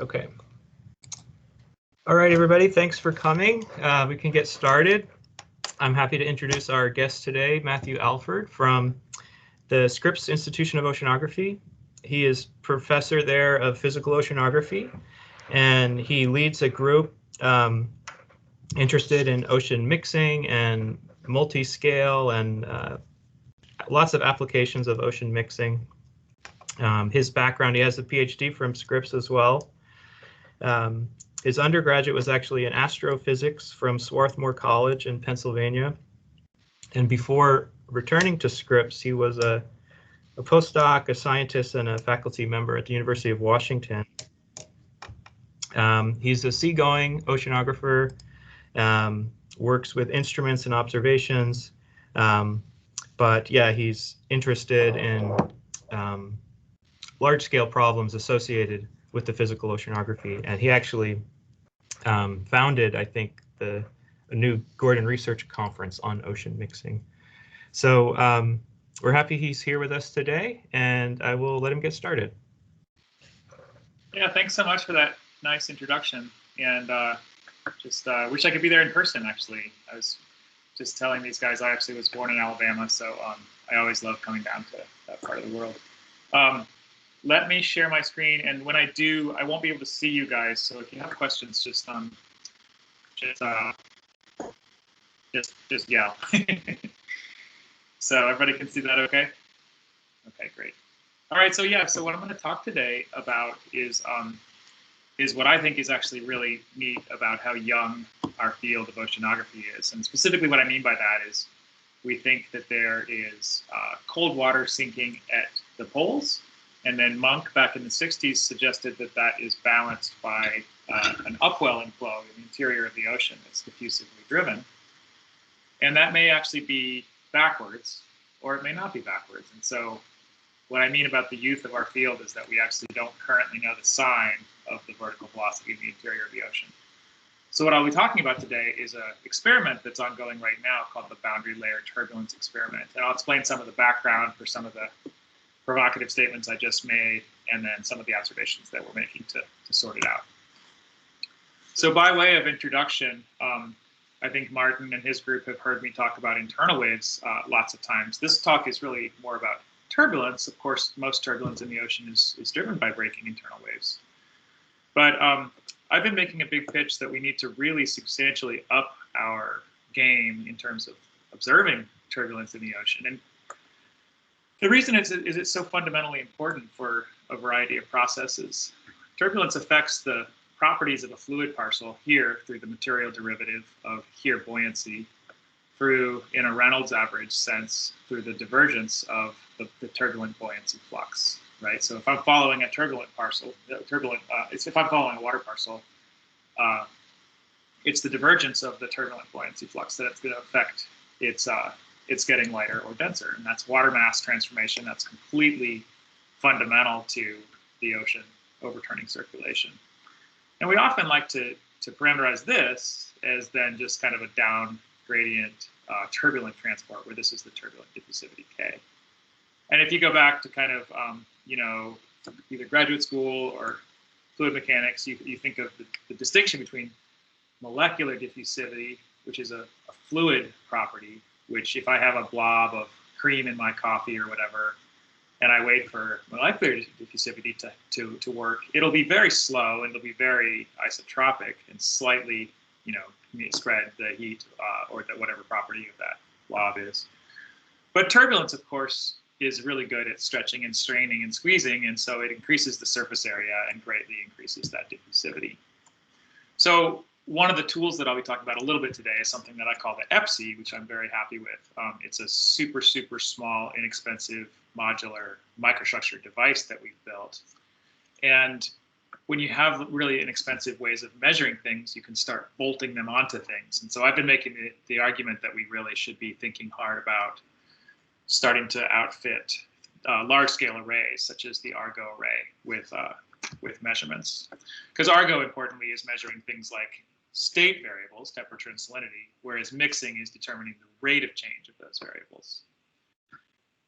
Okay. All right, everybody, thanks for coming. We can get started. I'm happy to introduce our guest today, Matthew Alford from the Scripps Institution of Oceanography. He is professor there of physical oceanography, and he leads a group interested in ocean mixing and multi-scale and lots of applications of ocean mixing. His background, he has a PhD from Scripps as well. His undergraduate was actually in astrophysics from Swarthmore College in Pennsylvania. And before returning to Scripps, he was a postdoc, a scientist, and a faculty member at the University of Washington. He's a seagoing oceanographer, works with instruments and observations, but yeah, he's interested in large-scale problems associated with the physical oceanography, and he actually founded, I think, a new Gordon Research Conference on ocean mixing. So we're happy he's here with us today, and I will let him get started. Yeah, thanks so much for that nice introduction. And just wish I could be there in person, actually. I was just telling these guys I actually was born in Alabama, so I always love coming down to that part of the world. Let me share my screen, and when I do, I won't be able to see you guys. So if you have questions, just yell. So everybody can see that, okay? Okay, great. All right, so yeah, so what I'm going to talk today about is what I think is actually really neat about how young our field of oceanography is, and specifically what I mean by that is we think that there is cold water sinking at the poles. And then Monk, back in the 60s, suggested that that is balanced by an upwelling flow in the interior of the ocean that's diffusively driven. And that may actually be backwards, or it may not be backwards. And so what I mean about the youth of our field is that we actually don't currently know the sign of the vertical velocity in the interior of the ocean. So what I'll be talking about today is an experiment that's ongoing right now called the boundary layer turbulence experiment. And I'll explain some of the background for some of the provocative statements I just made, and then some of the observations that we're making to sort it out. So by way of introduction, I think Martin and his group have heard me talk about internal waves lots of times. This talk is really more about turbulence. Of course, most turbulence in the ocean is driven by breaking internal waves. But I've been making a big pitch that we need to really substantially up our game in terms of observing turbulence in the ocean. And the reason is it's so fundamentally important for a variety of processes. Turbulence affects the properties of a fluid parcel here through the material derivative of here buoyancy, through, in a Reynolds average sense, through the divergence of the turbulent buoyancy flux, right? So if I'm following a turbulent parcel, if I'm following a water parcel, it's the divergence of the turbulent buoyancy flux that's going to affect it's getting lighter or denser, and that's water mass transformation. That's completely fundamental to the ocean overturning circulation. And we often like to parameterize this as then just kind of a down gradient turbulent transport, where this is the turbulent diffusivity K. And if you go back to kind of, either graduate school or fluid mechanics, you think of the distinction between molecular diffusivity, which is a fluid property, which if I have a blob of cream in my coffee or whatever, and I wait for molecular diffusivity to work, it'll be very slow and it'll be very isotropic and slightly, spread the heat or whatever property of that blob is. But turbulence, of course, is really good at stretching and straining and squeezing, and so it increases the surface area and greatly increases that diffusivity. So one of the tools that I'll be talking about a little bit today is something that I call the EPSI, which I'm very happy with. It's a super, super small, inexpensive, modular microstructure device that we've built. And when you have really inexpensive ways of measuring things, you can start bolting them onto things. And so I've been making the argument that we really should be thinking hard about starting to outfit large-scale arrays, such as the Argo array, with measurements. Because Argo, importantly, is measuring things like state variables, temperature and salinity, whereas mixing is determining the rate of change of those variables.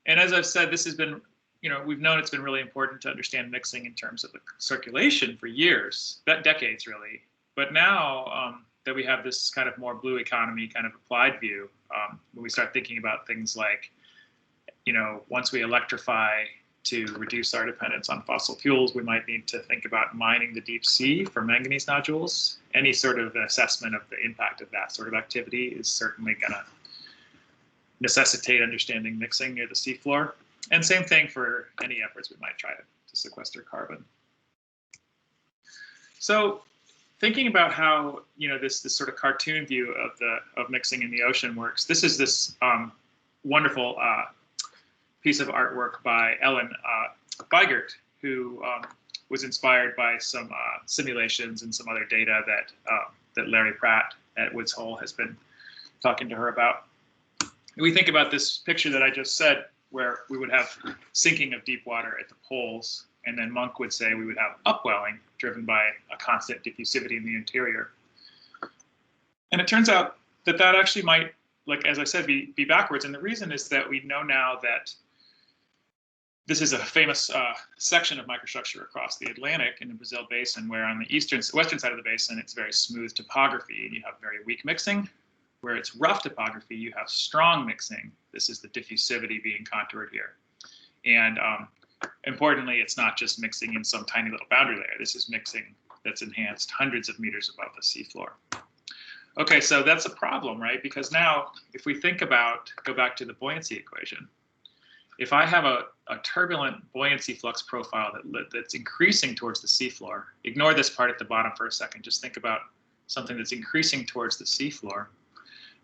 And as I've said, this has been, we've known it's been really important to understand mixing in terms of the circulation for years, decades really. But now that we have this kind of more blue economy kind of applied view, when we start thinking about things like, once we electrify to reduce our dependence on fossil fuels, we might need to think about mining the deep sea for manganese nodules. Any sort of assessment of the impact of that sort of activity is certainly going to necessitate understanding mixing near the seafloor. And same thing for any efforts we might try to sequester carbon. So thinking about how this sort of cartoon view of mixing in the ocean works, this is this wonderful piece of artwork by Ellen Weigert, who was inspired by some simulations and some other data that Larry Pratt at Woods Hole has been talking to her about. We think about this picture that I just said, where we would have sinking of deep water at the poles, and then Monk would say we would have upwelling driven by a constant diffusivity in the interior. And it turns out that actually might, like as I said, be backwards. And the reason is that we know now that this is a famous section of microstructure across the Atlantic in the Brazil Basin, where on the western side of the basin, it's very smooth topography, and you have very weak mixing. Where it's rough topography, you have strong mixing. This is the diffusivity being contoured here. And importantly, it's not just mixing in some tiny little boundary layer. This is mixing that's enhanced hundreds of meters above the seafloor. Okay, so that's a problem, right? Because now, if we think about, go back to the buoyancy equation, if I have a turbulent buoyancy flux profile that's increasing towards the seafloor, ignore this part at the bottom for a second, just think about something that's increasing towards the seafloor,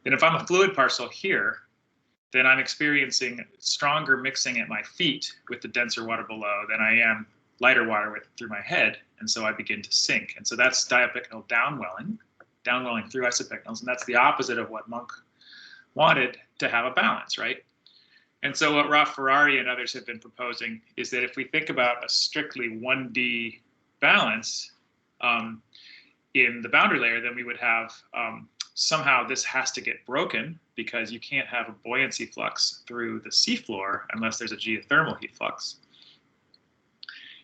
then if I'm a fluid parcel here, then I'm experiencing stronger mixing at my feet with the denser water below than I am lighter water through my head, and so I begin to sink. And so that's diapycnal downwelling through isopycnals, and that's the opposite of what Monk wanted, to have a balance, right? And so what Ralph Ferrari and others have been proposing is that if we think about a strictly 1D balance in the boundary layer, then we would have somehow this has to get broken, because you can't have a buoyancy flux through the seafloor unless there's a geothermal heat flux.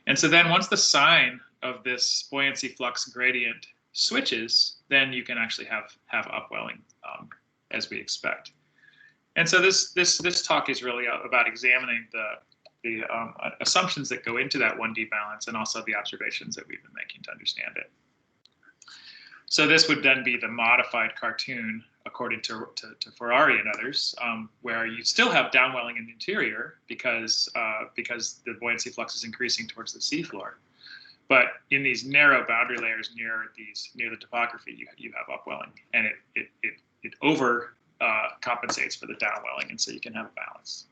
And so then once the sign of this buoyancy flux gradient switches, then you can actually have upwelling as we expect. And so this talk is really about examining the assumptions that go into that 1D balance, and also the observations that we've been making to understand it. So this would then be the modified cartoon, according to Ferrari and others, where you still have downwelling in the interior because the buoyancy flux is increasing towards the seafloor. But in these narrow boundary layers near the topography, you have upwelling, and it over compensates for the downwelling, and so you can have a balance.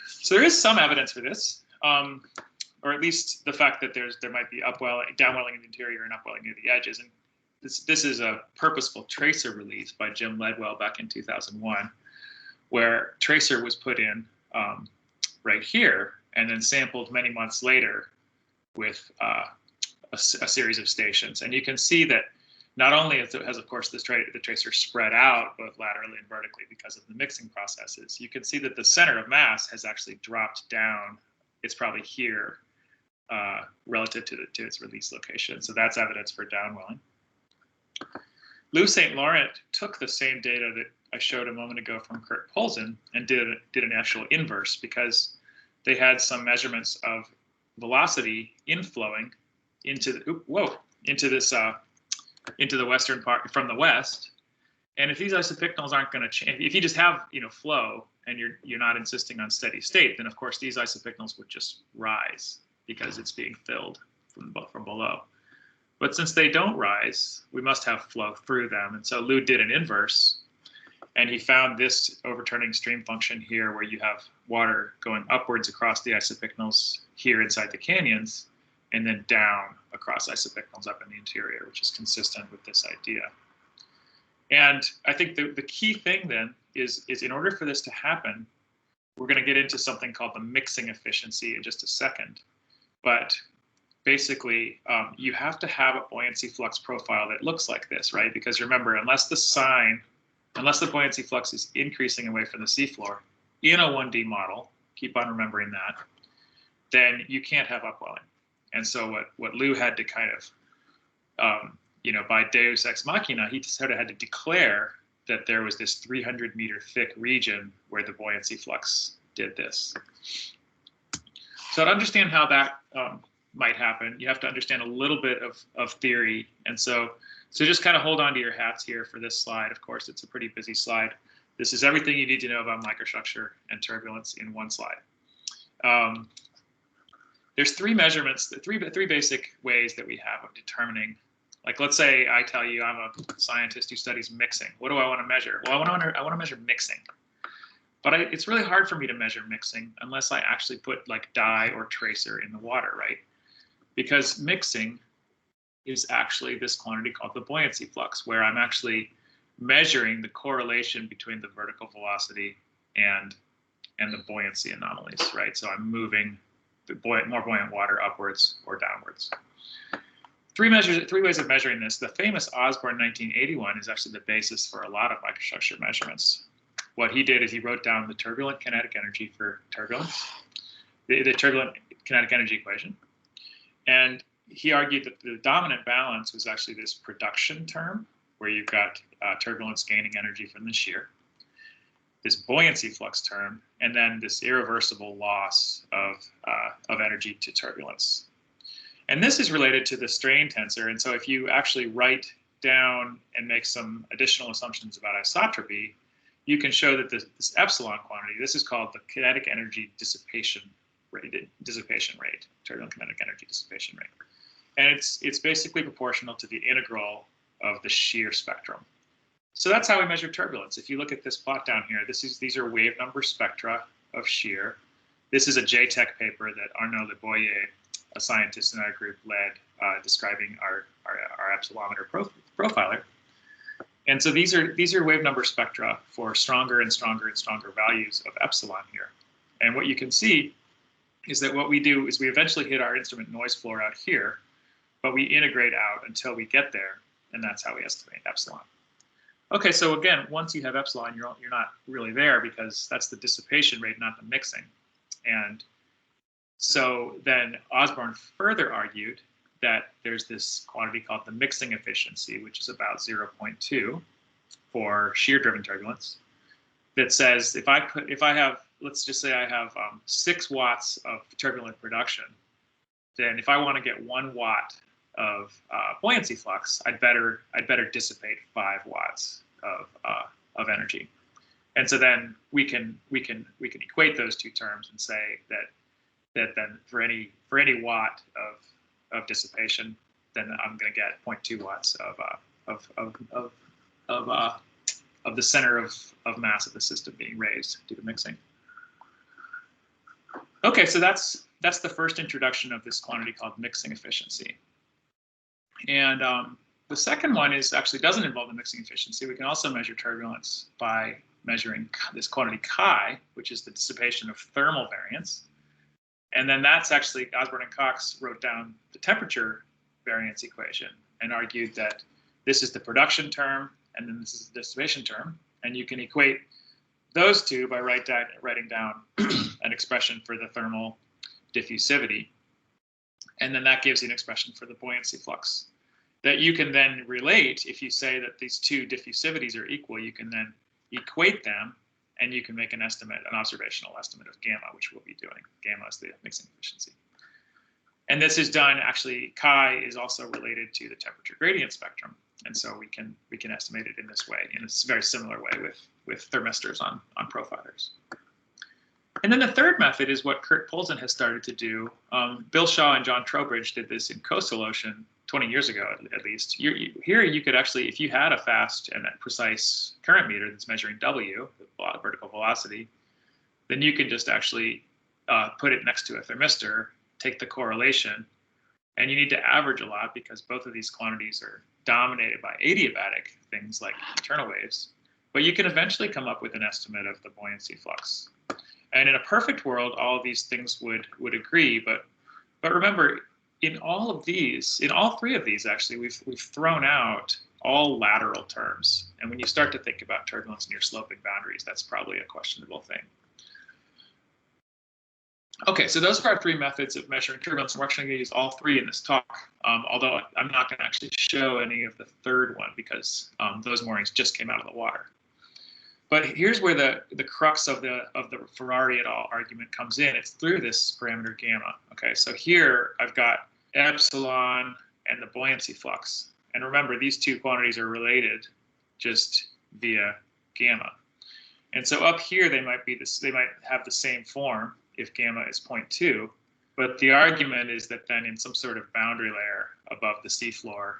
So there is some evidence for this, or at least the fact that there might be downwelling in the interior and upwelling near the edges. And this is a purposeful tracer release by Jim Ledwell back in 2001, where tracer was put in right here and then sampled many months later with a series of stations. And you can see that not only has, of course, the tracer spread out both laterally and vertically because of the mixing processes, you can see that the center of mass has actually dropped down. It's probably here relative to its release location. So that's evidence for downwelling. Lou St. Laurent took the same data that I showed a moment ago from Kurt Polzin and did an actual inverse, because they had some measurements of velocity inflowing into the western part from the west. And if these isopycnals aren't going to change, if you just have flow and you're not insisting on steady state, then of course these isopycnals would just rise because it's being filled from below. But since they don't rise, we must have flow through them. And so Lou did an inverse, and he found this overturning stream function here, where you have water going upwards across the isopycnals here inside the canyons, and then down across isopycnals up in the interior, which is consistent with this idea. And I think the key thing then is in order for this to happen, we're going to get into something called the mixing efficiency in just a second. But basically, you have to have a buoyancy flux profile that looks like this, right? Because remember, unless the buoyancy flux is increasing away from the seafloor in a 1D model, keep on remembering that, then you can't have upwelling. And so what Lou had to kind of, by Deus ex machina, he sort of had to declare that there was this 300-meter thick region where the buoyancy flux did this. So to understand how that might happen, you have to understand a little bit of theory. And so just kind of hold on to your hats here for this slide. Of course, it's a pretty busy slide. This is everything you need to know about microstructure and turbulence in one slide. There's three measurements, three basic ways that we have of determining. Like, let's say I tell you I'm a scientist who studies mixing. What do I want to measure? Well, I want to measure mixing. But it's really hard for me to measure mixing unless I actually put like dye or tracer in the water, right? Because mixing is actually this quantity called the buoyancy flux, where I'm actually measuring the correlation between the vertical velocity and the buoyancy anomalies, right? So I'm moving the more buoyant water upwards or downwards. Three ways of measuring this. The famous Osborne 1981 is actually the basis for a lot of microstructure measurements. What he did is he wrote down the turbulent kinetic energy for turbulence, the turbulent kinetic energy equation. And he argued that the dominant balance was actually this production term, where you've got turbulence gaining energy from the shear, this buoyancy flux term, and then this irreversible loss of energy to turbulence. And this is related to the strain tensor. And so if you actually write down and make some additional assumptions about isotropy, you can show that this epsilon quantity, this is called the kinetic energy dissipation rate, turbulent kinetic energy dissipation rate. And it's basically proportional to the integral of the shear spectrum. So that's how we measure turbulence. If you look at this plot down here, these are wave number spectra of shear. This is a JTEC paper that Arnaud Leboyer, a scientist in our group, led, describing our epsilometer profiler. And so these are wave number spectra for stronger and stronger and stronger values of epsilon here. And what you can see is that what we do is we eventually hit our instrument noise floor out here, but we integrate out until we get there, and that's how we estimate epsilon. Okay, so again, once you have epsilon, you're not really there because that's the dissipation rate, not the mixing. And so then Osborne further argued that there's this quantity called the mixing efficiency, which is about 0.2 for shear-driven turbulence, that says if I have, let's just say I have 6 watts of turbulent production, then if I want to get 1 watt of buoyancy flux, I'd better dissipate 5 watts of energy. And so then we can equate those two terms and say that then for any watt of dissipation, then I'm going to get 0.2 watts of the center of mass of the system being raised due to mixing. Okay, so that's the first introduction of this quantity called mixing efficiency. And the second one doesn't involve the mixing efficiency. We can also measure turbulence by measuring this quantity chi, which is the dissipation of thermal variance. And then that's actually, Osborne and Cox wrote down the temperature variance equation and argued that this is the production term and then this is the dissipation term. And you can equate those two by writing down an expression for the thermal diffusivity. And then that gives you an expression for the buoyancy flux that you can then relate. If you say that these two diffusivities are equal, you can then equate them and you can make an observational estimate of gamma, which we'll be doing. Gamma is the mixing efficiency. And this is done, actually, chi is also related to the temperature gradient spectrum. And so we can estimate it in this way, in a very similar way with thermistors on profilers. And then the third method is what Kurt Polzin has started to do. Bill Shaw and John Trowbridge did this in coastal ocean 20 years ago, at least. Here you could actually, if you had a fast and precise current meter that's measuring W, the vertical velocity, then you can just actually put it next to a thermistor, take the correlation, and you need to average a lot because both of these quantities are dominated by adiabatic things like internal waves. But you can eventually come up with an estimate of the buoyancy flux. And in a perfect world, all of these things would agree. But remember, in all three of these, actually, we've thrown out all lateral terms. And when you start to think about turbulence near sloping boundaries, that's probably a questionable thing. Okay, so those are our three methods of measuring turbulence. We're actually going to use all three in this talk, although I'm not going to actually show any of the third one because those moorings just came out of the water. But here's where the crux of the Ferrari et al. Argument comes in. It's through this parameter gamma. Okay, so here I've got epsilon and the buoyancy flux. And remember, these two quantities are related just via gamma. And so up here they might have the same form if gamma is 0.2, but the argument is that then in some sort of boundary layer above the seafloor,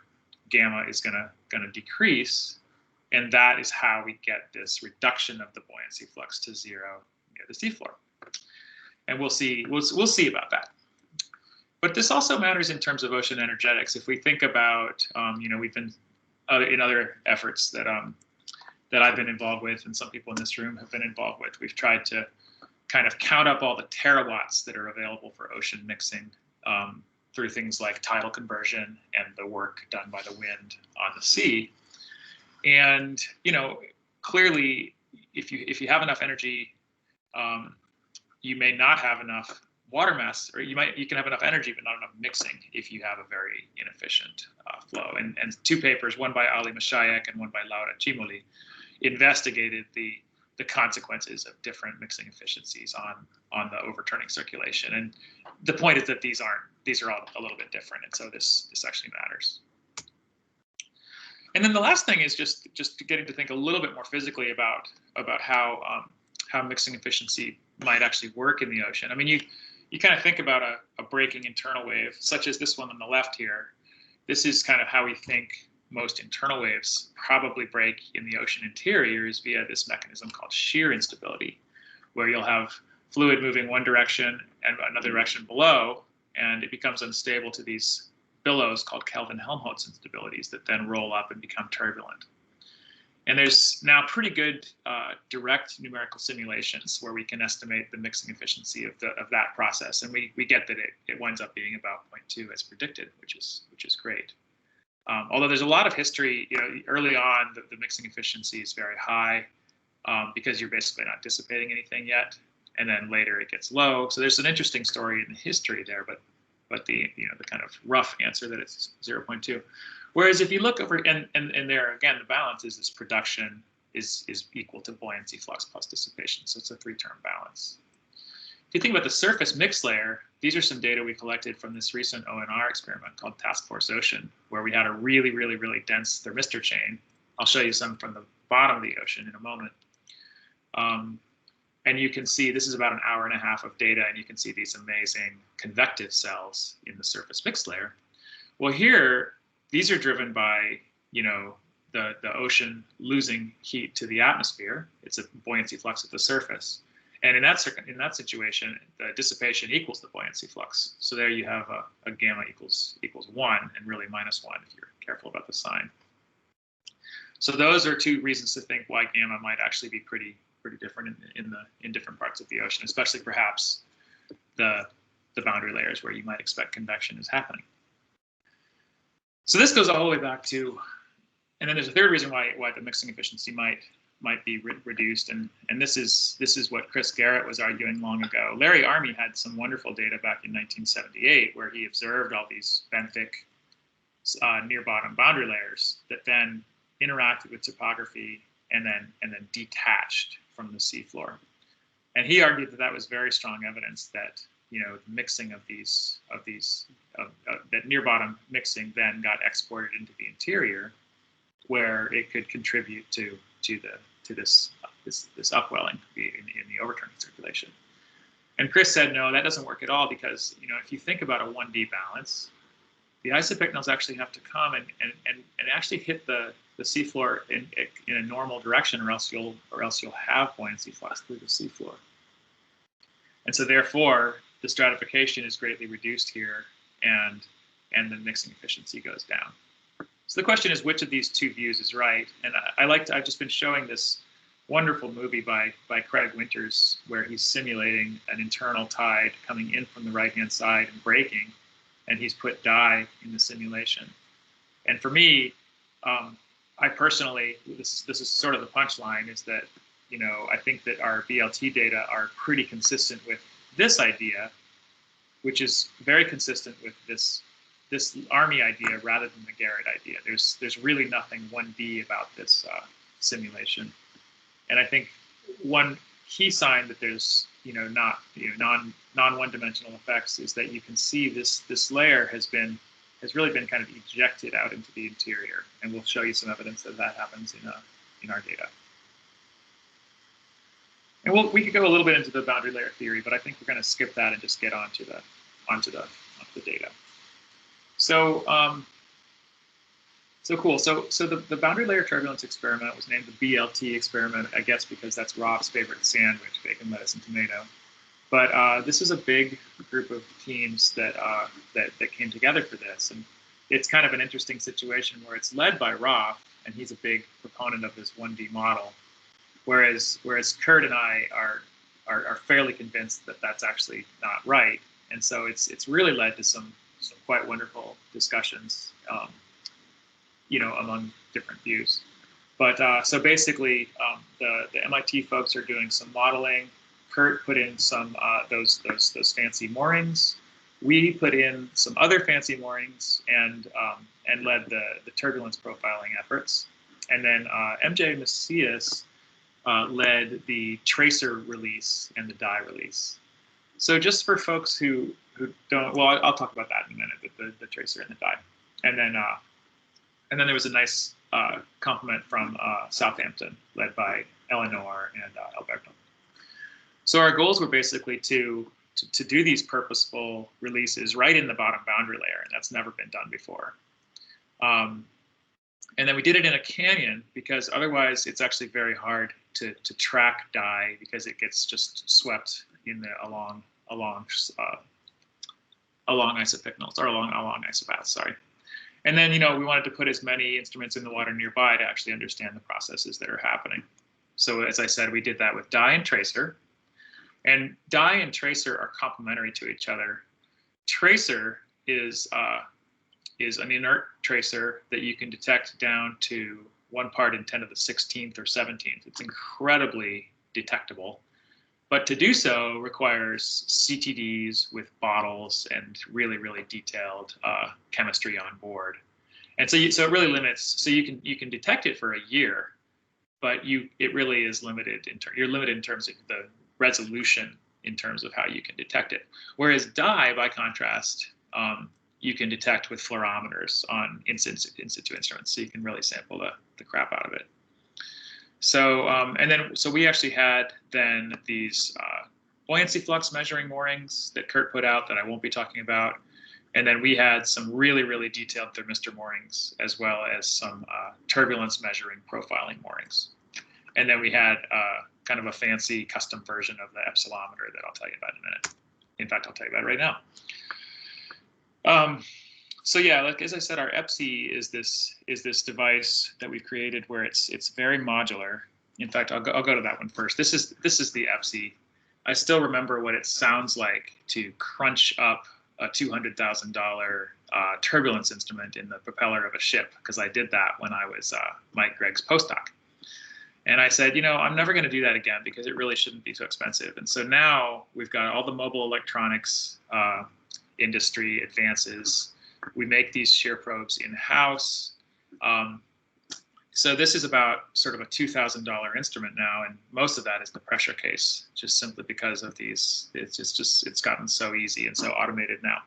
gamma is gonna decrease, and that is how we get this reduction of the buoyancy flux to 0 near the seafloor. And we'll see about that. But this also matters in terms of ocean energetics. If we think about, we've been in other efforts that I've been involved with, and some people in this room have been involved with, we've tried to kind of count up all the terawatts that are available for ocean mixing through things like tidal conversion and the work done by the wind on the sea. And clearly, if you have enough energy, you may not have enough water mass, or you can have enough energy but not enough mixing if you have a very inefficient flow. And two papers, one by Ali Mashayek and one by Laura Cimoli, investigated the consequences of different mixing efficiencies on the overturning circulation. And the point is that these are all a little bit different, and so this actually matters. And then the last thing is just getting to think a little bit more physically about how mixing efficiency might actually work in the ocean. I mean, you kind of think about a breaking internal wave, such as this one on the left here. This is kind of how we think most internal waves probably break in the ocean interior, is via this mechanism called shear instability, where you'll have fluid moving one direction and another direction below, and it becomes unstable to these billows called Kelvin-Helmholtz instabilities that then roll up and become turbulent. And there's now pretty good direct numerical simulations where we can estimate the mixing efficiency of that process, and we get that it winds up being about 0.2 as predicted, which is great. Although there's a lot of history, early on the mixing efficiency is very high because you're basically not dissipating anything yet, and then later it gets low. So there's an interesting story in the history there, but the kind of rough answer that it's 0.2. Whereas if you look over and there again, the balance is this production is equal to buoyancy flux plus dissipation. So it's a 3-term balance. If you think about the surface mix layer, these are some data we collected from this recent ONR experiment called Task Force Ocean, where we had a really, really, really dense thermistor chain. I'll show you some from the bottom of the ocean in a moment. And you can see this is about an hour and a half of data, and you can see these amazing convective cells in the surface mix layer. Well, here, these are driven by, the ocean losing heat to the atmosphere. It's a buoyancy flux at the surface. And in that situation, the dissipation equals the buoyancy flux. So there you have a gamma equals 1, and really -1 if you're careful about the sign. So those are two reasons to think why gamma might actually be pretty different in different parts of the ocean, especially perhaps the boundary layers where you might expect convection is happening. So this goes all the way back to, and then there's a third reason why the mixing efficiency might be reduced, and this is what Chris Garrett was arguing long ago. Larry Army had some wonderful data back in 1978 where he observed all these benthic near bottom boundary layers that then interacted with topography and then detached from the seafloor. And he argued that was very strong evidence that the mixing of that near bottom mixing then got exported into the interior, where it could contribute to this upwelling in the overturning circulation. And Chris said, no, that doesn't work at all, because if you think about a 1D balance, the diapycnals actually have to come and actually hit the seafloor in a normal direction, or else you'll have buoyancy flux through the seafloor. And so therefore, the stratification is greatly reduced here, and the mixing efficiency goes down. So the question is, which of these two views is right? And I've just been showing this wonderful movie by Craig Winters, where he's simulating an internal tide coming in from the right-hand side and breaking, and he's put dye in the simulation. And for me, I personally, this is sort of the punchline, is that I think that our BLT data are pretty consistent with this idea, which is very consistent with this Army idea rather than the Garrett idea. There's really nothing 1D about this simulation, and I think one key sign that there's not non one-dimensional effects is that you can see this layer has really been kind of ejected out into the interior, and we'll show you some evidence that happens in our data. And we could go a little bit into the boundary layer theory, but I think we're going to skip that and just get onto the data. So cool. So the boundary layer turbulence experiment was named the BLT experiment, I guess because that's Rob's favorite sandwich, bacon, lettuce, and tomato. But this is a big group of teams that came together for this, and it's kind of an interesting situation where it's led by Rob, and he's a big proponent of this 1D model, whereas Kurt and I are fairly convinced that that's actually not right, and so it's really led to some quite wonderful discussions, among different views. But so basically, the MIT folks are doing some modeling. Kurt put in some those fancy moorings. We put in some other fancy moorings and led the turbulence profiling efforts. And then MJ Macias led the tracer release and the die release. So just for folks who don't, well, I'll talk about that in a minute, the tracer and the die. And then there was a nice compliment from Southampton, led by Eleanor and Alberto. So our goals were basically to do these purposeful releases right in the bottom boundary layer, and that's never been done before. And then we did it in a canyon because otherwise it's actually very hard to track die because it gets just swept in along diapycnals or along isopaths. Sorry. And then we wanted to put as many instruments in the water nearby to actually understand the processes that are happening. So as I said, we did that with die and tracer. And die and tracer are complementary to each other. Tracer is an inert tracer that you can detect down to 1 part in 10 to the 16th or 17th. It's incredibly detectable. But to do so requires CTDs with bottles and really, really detailed chemistry on board. And so it really limits. So you can detect it for a year, but it really is limited. You're limited in terms of the resolution in terms of how you can detect it. Whereas dye, by contrast, you can detect with fluorometers on in situ instruments, so you can really sample the crap out of it. So so we actually had then these buoyancy flux measuring moorings that Kurt put out that I won't be talking about, and then we had some really, really detailed thermistor moorings as well as some turbulence measuring profiling moorings, and then we had kind of a fancy custom version of the epsilometer that I'll tell you about in a minute. In fact, I'll tell you about it right now. So yeah, like as I said, our EPSI is this device that we've created where it's very modular. In fact, I'll go to that one first. This is the EPSI. I still remember what it sounds like to crunch up a $200,000 turbulence instrument in the propeller of a ship, because I did that when I was Mike Gregg's postdoc. And I said, I'm never going to do that again because it really shouldn't be so expensive. And so now we've got all the mobile electronics industry advances. We make these shear probes in-house. So this is about sort of a $2,000 instrument now, and most of that is the pressure case, just simply because of these. It's gotten so easy and so automated now.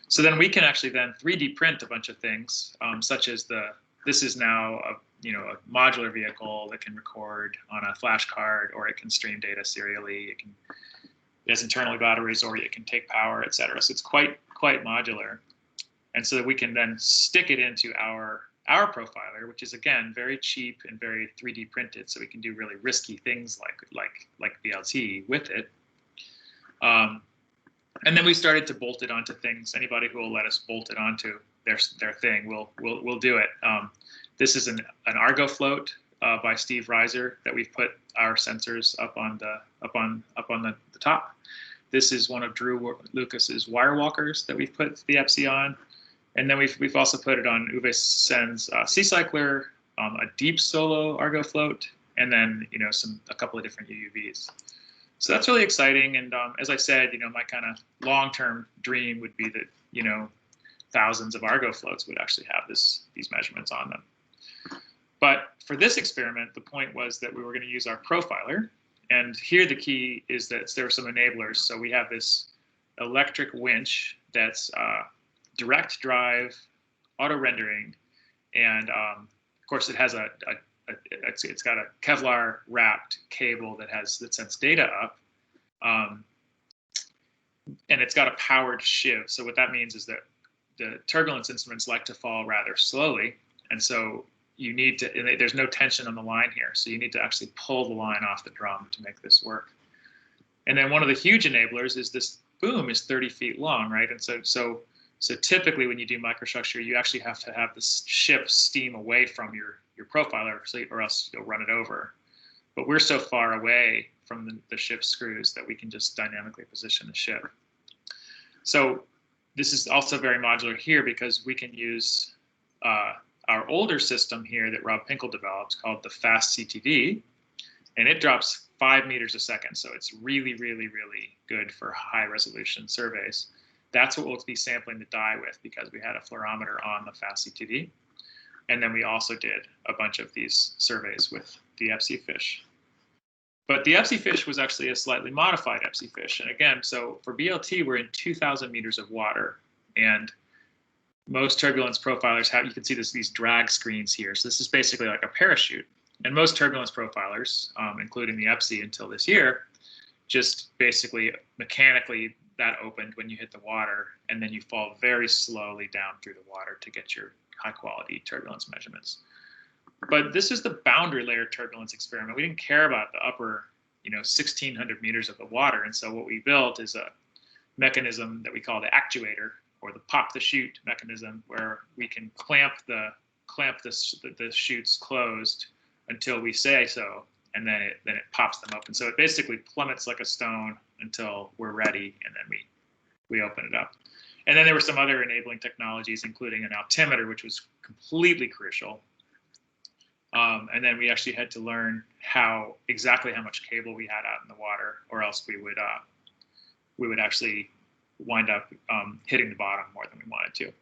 So then we can actually then 3D print a bunch of things, such as this is now a modular vehicle that can record on a flash card, or it can stream data serially. It has internal batteries, or it can take power, et cetera. So it's quite modular. And so that we can then stick it into our profiler, which is again very cheap and very 3D printed, so we can do really risky things like BLT with it. And then we started to bolt it onto things. Anybody who will let us bolt it onto their thing, we'll do it. This is an Argo float by Steve Reiser that we've put our sensors up on the top. This is one of Drew Lucas's wire walkers that we've put the EPSI on. And then we've also put it on Uwe Sen's Sea Cycler, a deep solo Argo float, and then a couple of different UUVs. So that's really exciting. And as I said, my kind of long-term dream would be that, thousands of Argo floats would actually have these measurements on them. But for this experiment, the point was that we were going to use our profiler. And here the key is that there are some enablers. So we have this electric winch that's direct drive, auto rendering, and of course it has it's got a Kevlar wrapped cable that sends data up, and it's got a powered shiv. So what that means is that the turbulence instruments like to fall rather slowly, and so you need to, and there's no tension on the line here, so you need to actually pull the line off the drum to make this work. And then one of the huge enablers is this boom is 30 feet long, right? And so typically when you do microstructure, you actually have to have the ship steam away from your profiler, or else you'll run it over. But we're so far away from the ship screws that we can just dynamically position the ship. So this is also very modular here because we can use our older system here that Rob Pinkel developed called the Fast CTD, and it drops 5 meters a second. So it's really, really, really good for high resolution surveys. That's what we'll be sampling the dye with because we had a fluorometer on the Fast CTD. And then we also did a bunch of these surveys with the EPSI fish. But the EPSI fish was actually a slightly modified EPSI fish. And again, so for BLT, we're in 2,000 meters of water. And most turbulence profilers have, you can see these drag screens here. So this is basically like a parachute. And most turbulence profilers, including the EPSI until this year, just basically mechanically that opened when you hit the water, and then you fall very slowly down through the water to get your high quality turbulence measurements. But this is the boundary layer turbulence experiment. We didn't care about the upper, 1,600 meters of the water. And so what we built is a mechanism that we call the actuator, or the pop the chute mechanism, where we can clamp the chutes closed until we say so, and then it pops them up. And so it basically plummets like a stone until we're ready, and then we open it up. And then there were some other enabling technologies, including an altimeter, which was completely crucial. And then we actually had to learn exactly how much cable we had out in the water, or else we would actually wind up hitting the bottom more than we wanted to.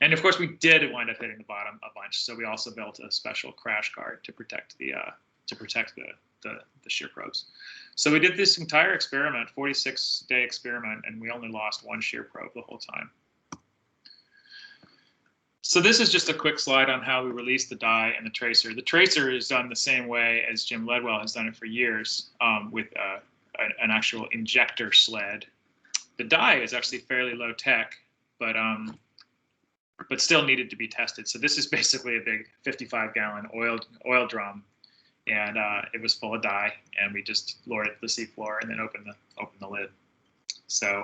And of course, we did wind up hitting the bottom a bunch. So we also built a special crash guard to protect the shear probes. So we did this entire experiment, 46-day experiment, and we only lost one shear probe the whole time. So this is just a quick slide on how we release the dye and the tracer. The tracer is done the same way as Jim Ledwell has done it for years, with an actual injector sled. The dye is actually fairly low tech, but still needed to be tested. So this is basically a big 55-gallon oil drum, and it was full of dye, and we just lowered it to the seafloor and then opened the lid. So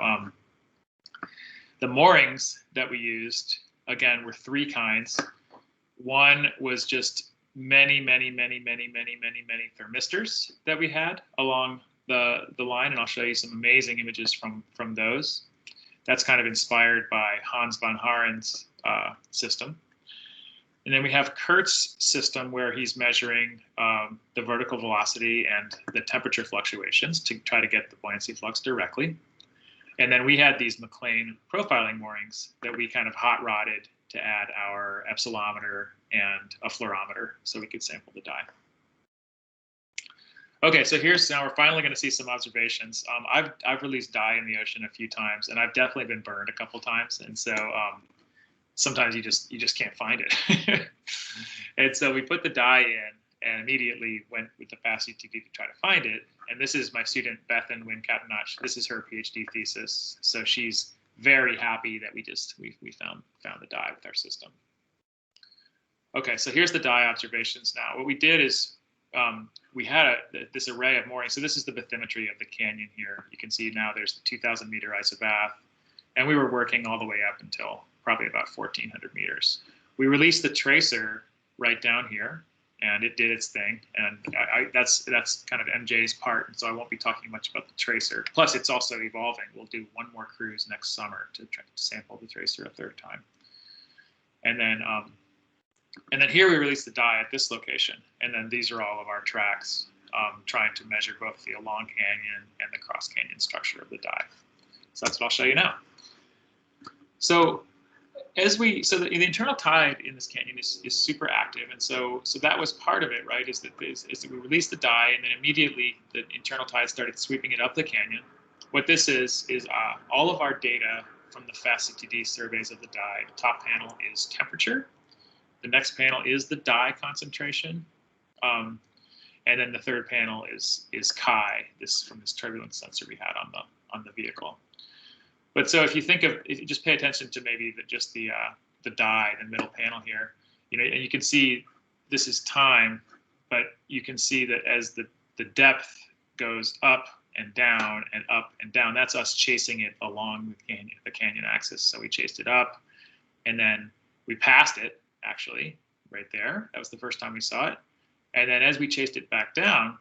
the moorings that we used, again, were 3 kinds. One was just many thermistors that we had along the line, and I'll show you some amazing images from those. That's kind of inspired by Hans von Haren's system. And then we have Kurt's system, where he's measuring the vertical velocity and the temperature fluctuations to try to get the buoyancy flux directly. And then we had these McLean profiling moorings that we kind of hot rodded to add our epsilometer and a fluorometer so we could sample the dye. Okay, so now we're finally going to see some observations. I've released dye in the ocean a few times, and I've definitely been burned a couple times, and so sometimes you just can't find it. And so we put the dye in and immediately went with the Fast CTD to try to find it. And this is my student Bethan Wynn-Catanach. This is her PhD thesis, so she's very happy that we found the dye with our system. Okay, so here's the dye observations now. What we did is we had this array of moorings. So this is the bathymetry of the canyon here. You can see now there's the 2,000 meter isobath, and we were working all the way up until probably about 1,400 meters. We released the tracer right down here, and it did its thing. And that's kind of MJ's part, and so I won't be talking much about the tracer. Plus, it's also evolving. We'll do one more cruise next summer to try to sample the tracer a 3rd time. And then here we release the dye at this location, and then these are all of our tracks trying to measure both the along canyon and the cross canyon structure of the dye. So that's what I'll show you now. So the internal tide in this canyon is super active, and so that was part of it, right? Is that we released the dye, and then immediately the internal tide started sweeping it up the canyon. What this is all of our data from the FAST-CTD surveys of the dye. The top panel is temperature. The next panel is the dye concentration, and then the third panel is chi. From this turbulence sensor we had on the vehicle. But so if you just pay attention to maybe the dye, the middle panel here, and you can see this is time, but you can see that as the depth goes up and down and up and down, that's us chasing it along the canyon axis. So we chased it up, and then we passed it actually right there. That was the first time we saw it. And then as we chased it back down,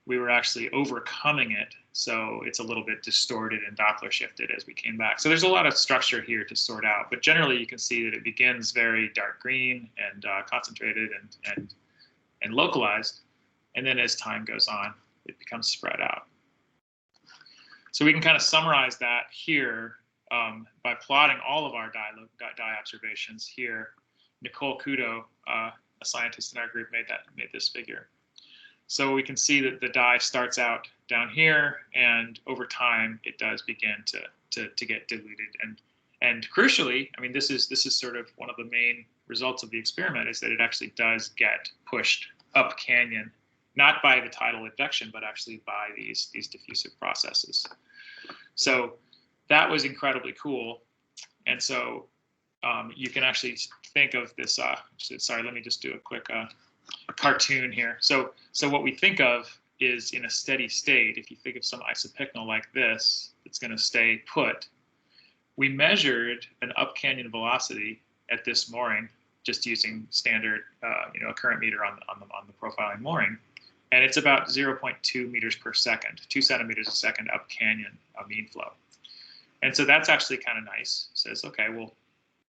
we were actually overcoming it. So it's a little bit distorted and Doppler shifted as we came back. So there's a lot of structure here to sort out, but generally you can see that it begins very dark green and concentrated and localized. And then as time goes on, it becomes spread out. So we can kind of summarize that here by plotting all of our dye observations here. Nicole Kudo, a scientist in our group, made this figure. So we can see that the dye starts out down here, and over time it does begin to get diluted. And crucially, I mean, this is sort of one of the main results of the experiment, is that it actually does get pushed up canyon, not by the tidal advection, but actually by these diffusive processes. So that was incredibly cool. And so you can actually think of this. Sorry, let me just do a quick cartoon here. So what we think of is, in a steady state, if you think of some isopycnal like this, it's going to stay put. We measured an up canyon velocity at this mooring, just using standard, a current meter on the profiling mooring, and it's about 0.2 meters per second, 2 centimeters a second up canyon of mean flow. And so that's actually kind of nice. It says, okay, well,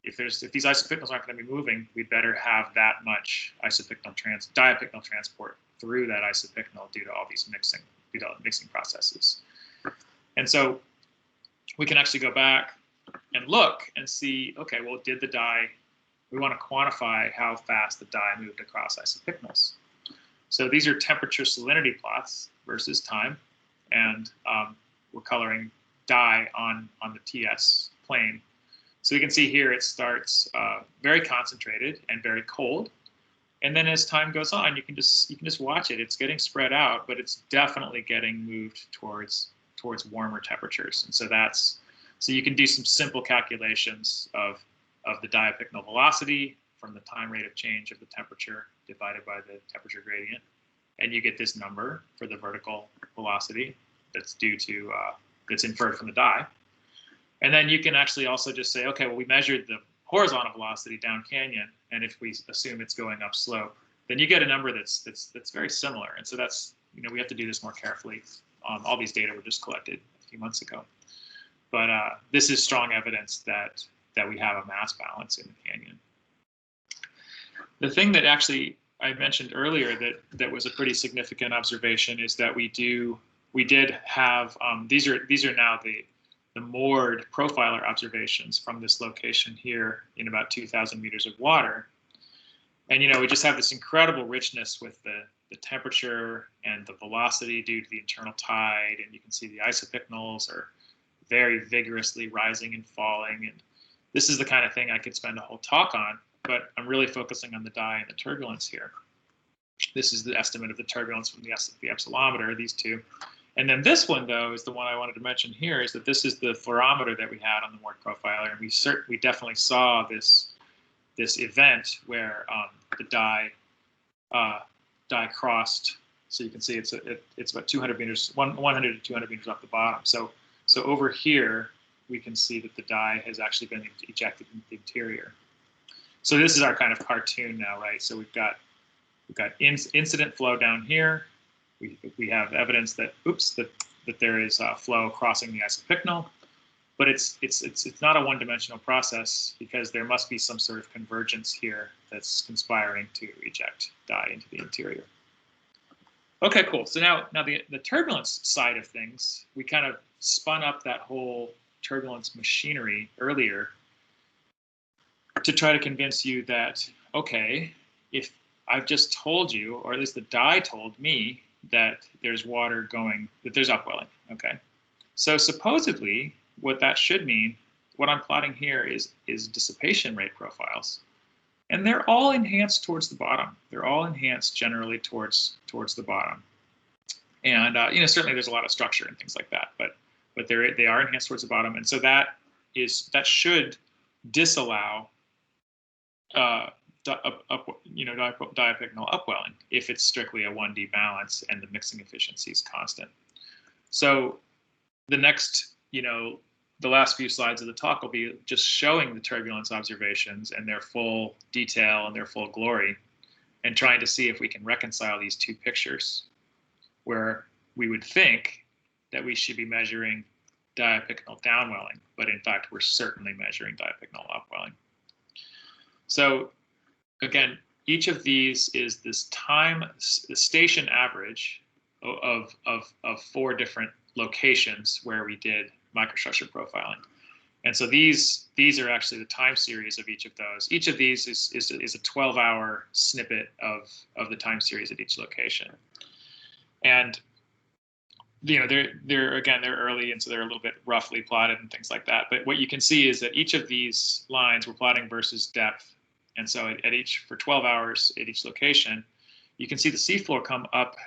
if these isopycnals aren't going to be moving, we better have that much diapycnal transport through that isopycnal due to all these mixing processes. And so we can actually go back and look and see, okay, well, we want to quantify how fast the dye moved across isopycnals. So these are temperature salinity plots versus time, and we're coloring dye on the TS plane. So you can see here it starts very concentrated and very cold, and then as time goes on, you can just watch it. It's getting spread out, but it's definitely getting moved towards warmer temperatures. And so you can do some simple calculations of the diapycnal velocity from the time rate of change of the temperature divided by the temperature gradient, and you get this number for the vertical velocity that's that's inferred from the dye. And then you can actually also just say, okay, well, we measured the horizontal velocity down canyon, and if we assume it's going up slope, then you get a number that's very similar. And so that's, we have to do this more carefully. All these data were just collected a few months ago, but this is strong evidence that we have a mass balance in the canyon. The thing that actually I mentioned earlier that was a pretty significant observation is that we did have these are now the moored profiler observations from this location here in about 2,000 meters of water. And, we just have this incredible richness with the temperature and the velocity due to the internal tide. And you can see the isopycnals are very vigorously rising and falling. And this is the kind of thing I could spend a whole talk on, but I'm really focusing on the dye and the turbulence here. This is the estimate of the turbulence from the epsilometer, these two. And then this one, though, is the one I wanted to mention here, is that this is the fluorometer that we had on the moored profiler. And we definitely saw this event where the dye crossed. So you can see it's about 200 meters, 100 to 200 meters off the bottom. So over here, we can see that the dye has actually been ejected into the interior. So this is our kind of cartoon now, right? So we've got incident flow down here. We have evidence that there is flow crossing the isopycnal, but it's not a one-dimensional process because there must be some sort of convergence here that's conspiring to eject dye into the interior. Okay, cool. So now the turbulence side of things, we kind of spun up that whole turbulence machinery earlier to try to convince you that, okay, if I've just told you, or at least the dye told me, that there's water going, that there's upwelling, okay? So supposedly, what that should mean, what I'm plotting here is dissipation rate profiles. And they're all enhanced towards the bottom. They're all enhanced generally towards the bottom. And certainly there's a lot of structure and things like that, but they are enhanced towards the bottom. And so that should disallow diapycnal upwelling if it's strictly a 1D balance and the mixing efficiency is constant. So the next, the last few slides of the talk will be just showing the turbulence observations and their full detail and their full glory, and trying to see if we can reconcile these two pictures, where we would think that we should be measuring diapycnal downwelling, but in fact, we're certainly measuring diapycnal upwelling. So again, each of these is the station average of 4 different locations where we did microstructure profiling. And so these are actually the time series of each of those. Each of these is a 12-hour snippet of the time series at each location. And they're early, and so they're a little bit roughly plotted and things like that. But what you can see is that each of these lines we're plotting versus depth. And so for 12 hours at each location, you can see the seafloor come up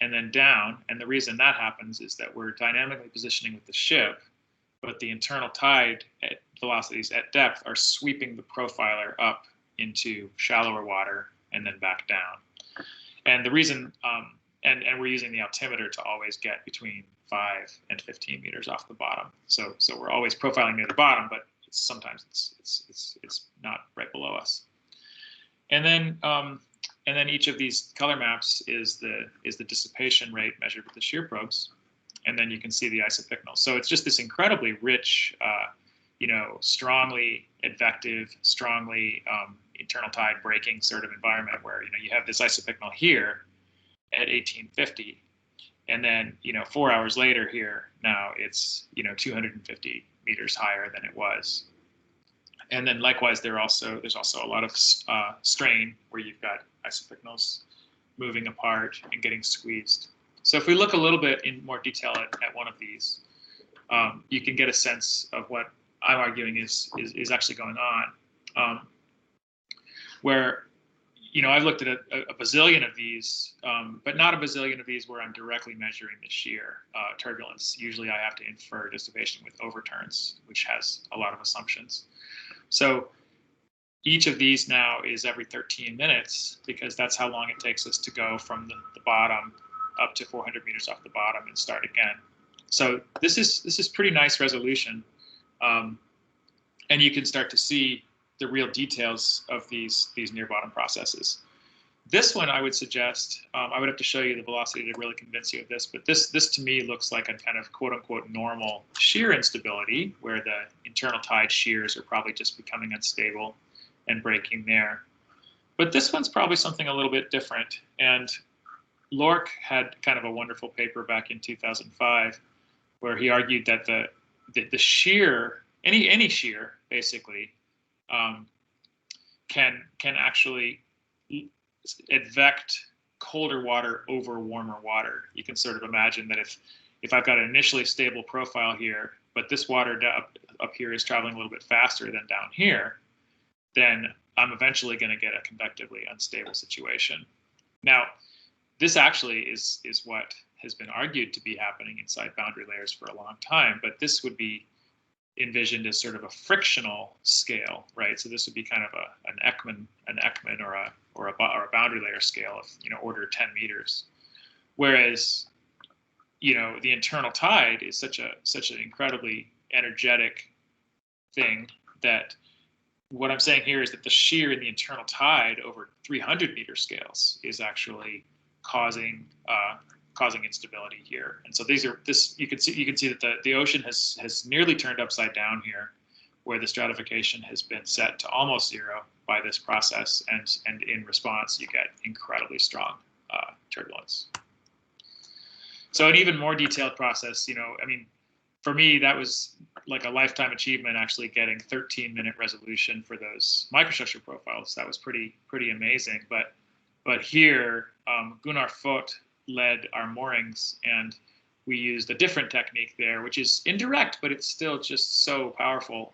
and then down. And the reason that happens is that we're dynamically positioning with the ship, but the internal tide at velocities at depth are sweeping the profiler up into shallower water and then back down. And the reason, and we're using the altimeter to always get between 5 and 15 meters off the bottom. So we're always profiling near the bottom, but sometimes it's not right below us. And then each of these color maps is the dissipation rate measured with the shear probes, and then you can see the isopycnal. So it's just this incredibly rich, strongly advective, strongly internal tide breaking sort of environment where you have this isopycnal here at 1850, and then 4 hours later here now it's 250 meters higher than it was. And then likewise, there's also a lot of strain where you've got isopycnals moving apart and getting squeezed. So if we look a little bit in more detail at one of these, you can get a sense of what I'm arguing is actually going on. Where I've looked at a bazillion of these, but not a bazillion of these where I'm directly measuring the shear turbulence. Usually I have to infer dissipation with overturns, which has a lot of assumptions. So each of these now is every 13 minutes, because that's how long it takes us to go from the bottom up to 400 meters off the bottom and start again. So this is pretty nice resolution. And you can start to see the real details of these near bottom processes. This one I would suggest, I would have to show you the velocity to really convince you of this, but this to me looks like a kind of quote unquote normal shear instability where the internal tide shears are probably just becoming unstable and breaking there. But this one's probably something a little bit different. And Lorck had kind of a wonderful paper back in 2005 where he argued that the shear, any shear basically, can actually advect colder water over warmer water. You can sort of imagine that if I've got an initially stable profile here, but this water up here is traveling a little bit faster than down here, then I'm eventually going to get a convectively unstable situation. Now, this actually is what has been argued to be happening inside boundary layers for a long time, but this would be envisioned as sort of a frictional scale, right? So this would be kind of an Ekman or a boundary layer scale of order 10 meters, whereas the internal tide is such an incredibly energetic thing that what I'm saying here is that the shear in the internal tide over 300 meter scales is actually causing instability here. And so you can see that the ocean has nearly turned upside down here, where the stratification has been set to almost zero by this process, and in response you get incredibly strong turbulence. So an even more detailed process, I mean, for me, that was like a lifetime achievement, actually getting 13-minute resolution for those microstructure profiles. That was pretty amazing. But here, Gunnar Foth led our moorings, and we used a different technique there, which is indirect, but it's still just so powerful.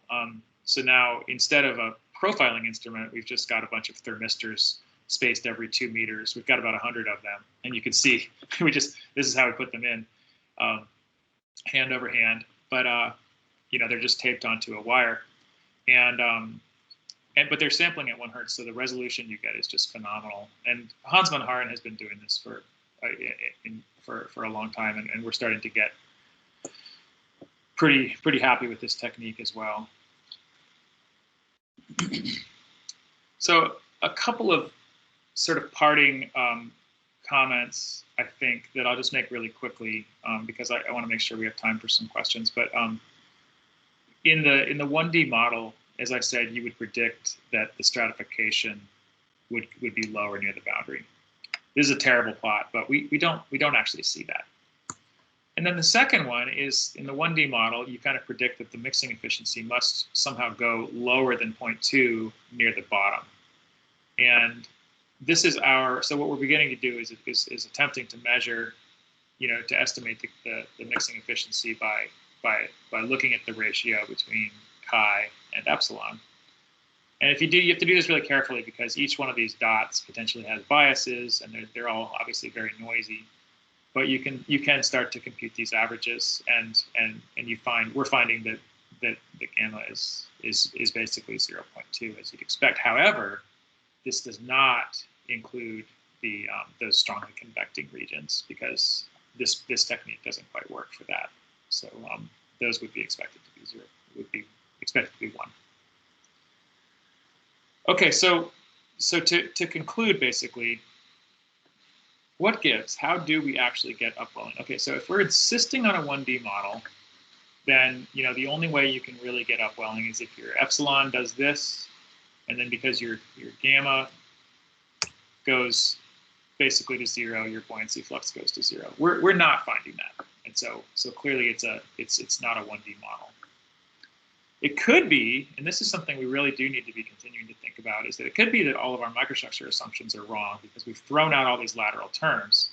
So now, instead of a profiling instrument, we've just got a bunch of thermistors spaced every 2 meters. We've got about 100 of them, and you can see this is how we put them in, hand over hand. But they're just taped onto a wire, but they're sampling at 1 hertz, so the resolution you get is just phenomenal. And Hans van Haren has been doing this for a long time, and we're starting to get pretty happy with this technique as well. So a couple of sort of parting comments, I think, that I'll just make really quickly, because I want to make sure we have time for some questions. But in the 1D model, as I said, you would predict that the stratification would be lower near the boundary. This is a terrible plot, but we don't actually see that. And then the second one is, in the 1D model, you kind of predict that the mixing efficiency must somehow go lower than 0.2 near the bottom. And this is so what we're beginning to do is attempting to measure, to estimate the mixing efficiency by looking at the ratio between chi and epsilon. And you have to do this really carefully, because each one of these dots potentially has biases, and they're all obviously very noisy. But you can start to compute these averages, and we're finding that the gamma is basically 0.2, as you'd expect. However, this does not include those strongly convecting regions, because this technique doesn't quite work for that. So those would be expected to be 0. Would be expected to be 1. Okay, so to conclude, basically, what gives? How do we actually get upwelling? Okay, so if we're insisting on a 1D model, then the only way you can really get upwelling is if your epsilon does this, and then because your gamma goes basically to 0, your buoyancy flux goes to 0. We're not finding that, and so clearly it's not a 1D model. It could be, and this is something we really do need to be continuing to think about, is that it could be that all of our microstructure assumptions are wrong, because we've thrown out all these lateral terms.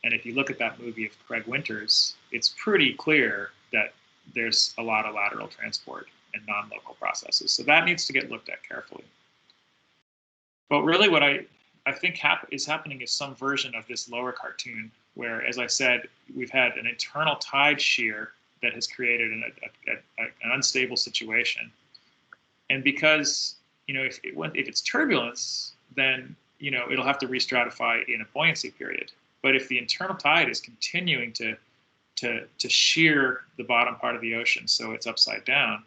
And if you look at that movie of Craig Winters, it's pretty clear that there's a lot of lateral transport in non-local processes. So that needs to get looked at carefully. But really what I think is happening is some version of this lower cartoon, where, as I said, we've had an internal tide shear that has created an unstable situation. And because, if it's turbulence, then, it'll have to re-stratify in a buoyancy period. But if the internal tide is continuing to shear the bottom part of the ocean, so it's upside down,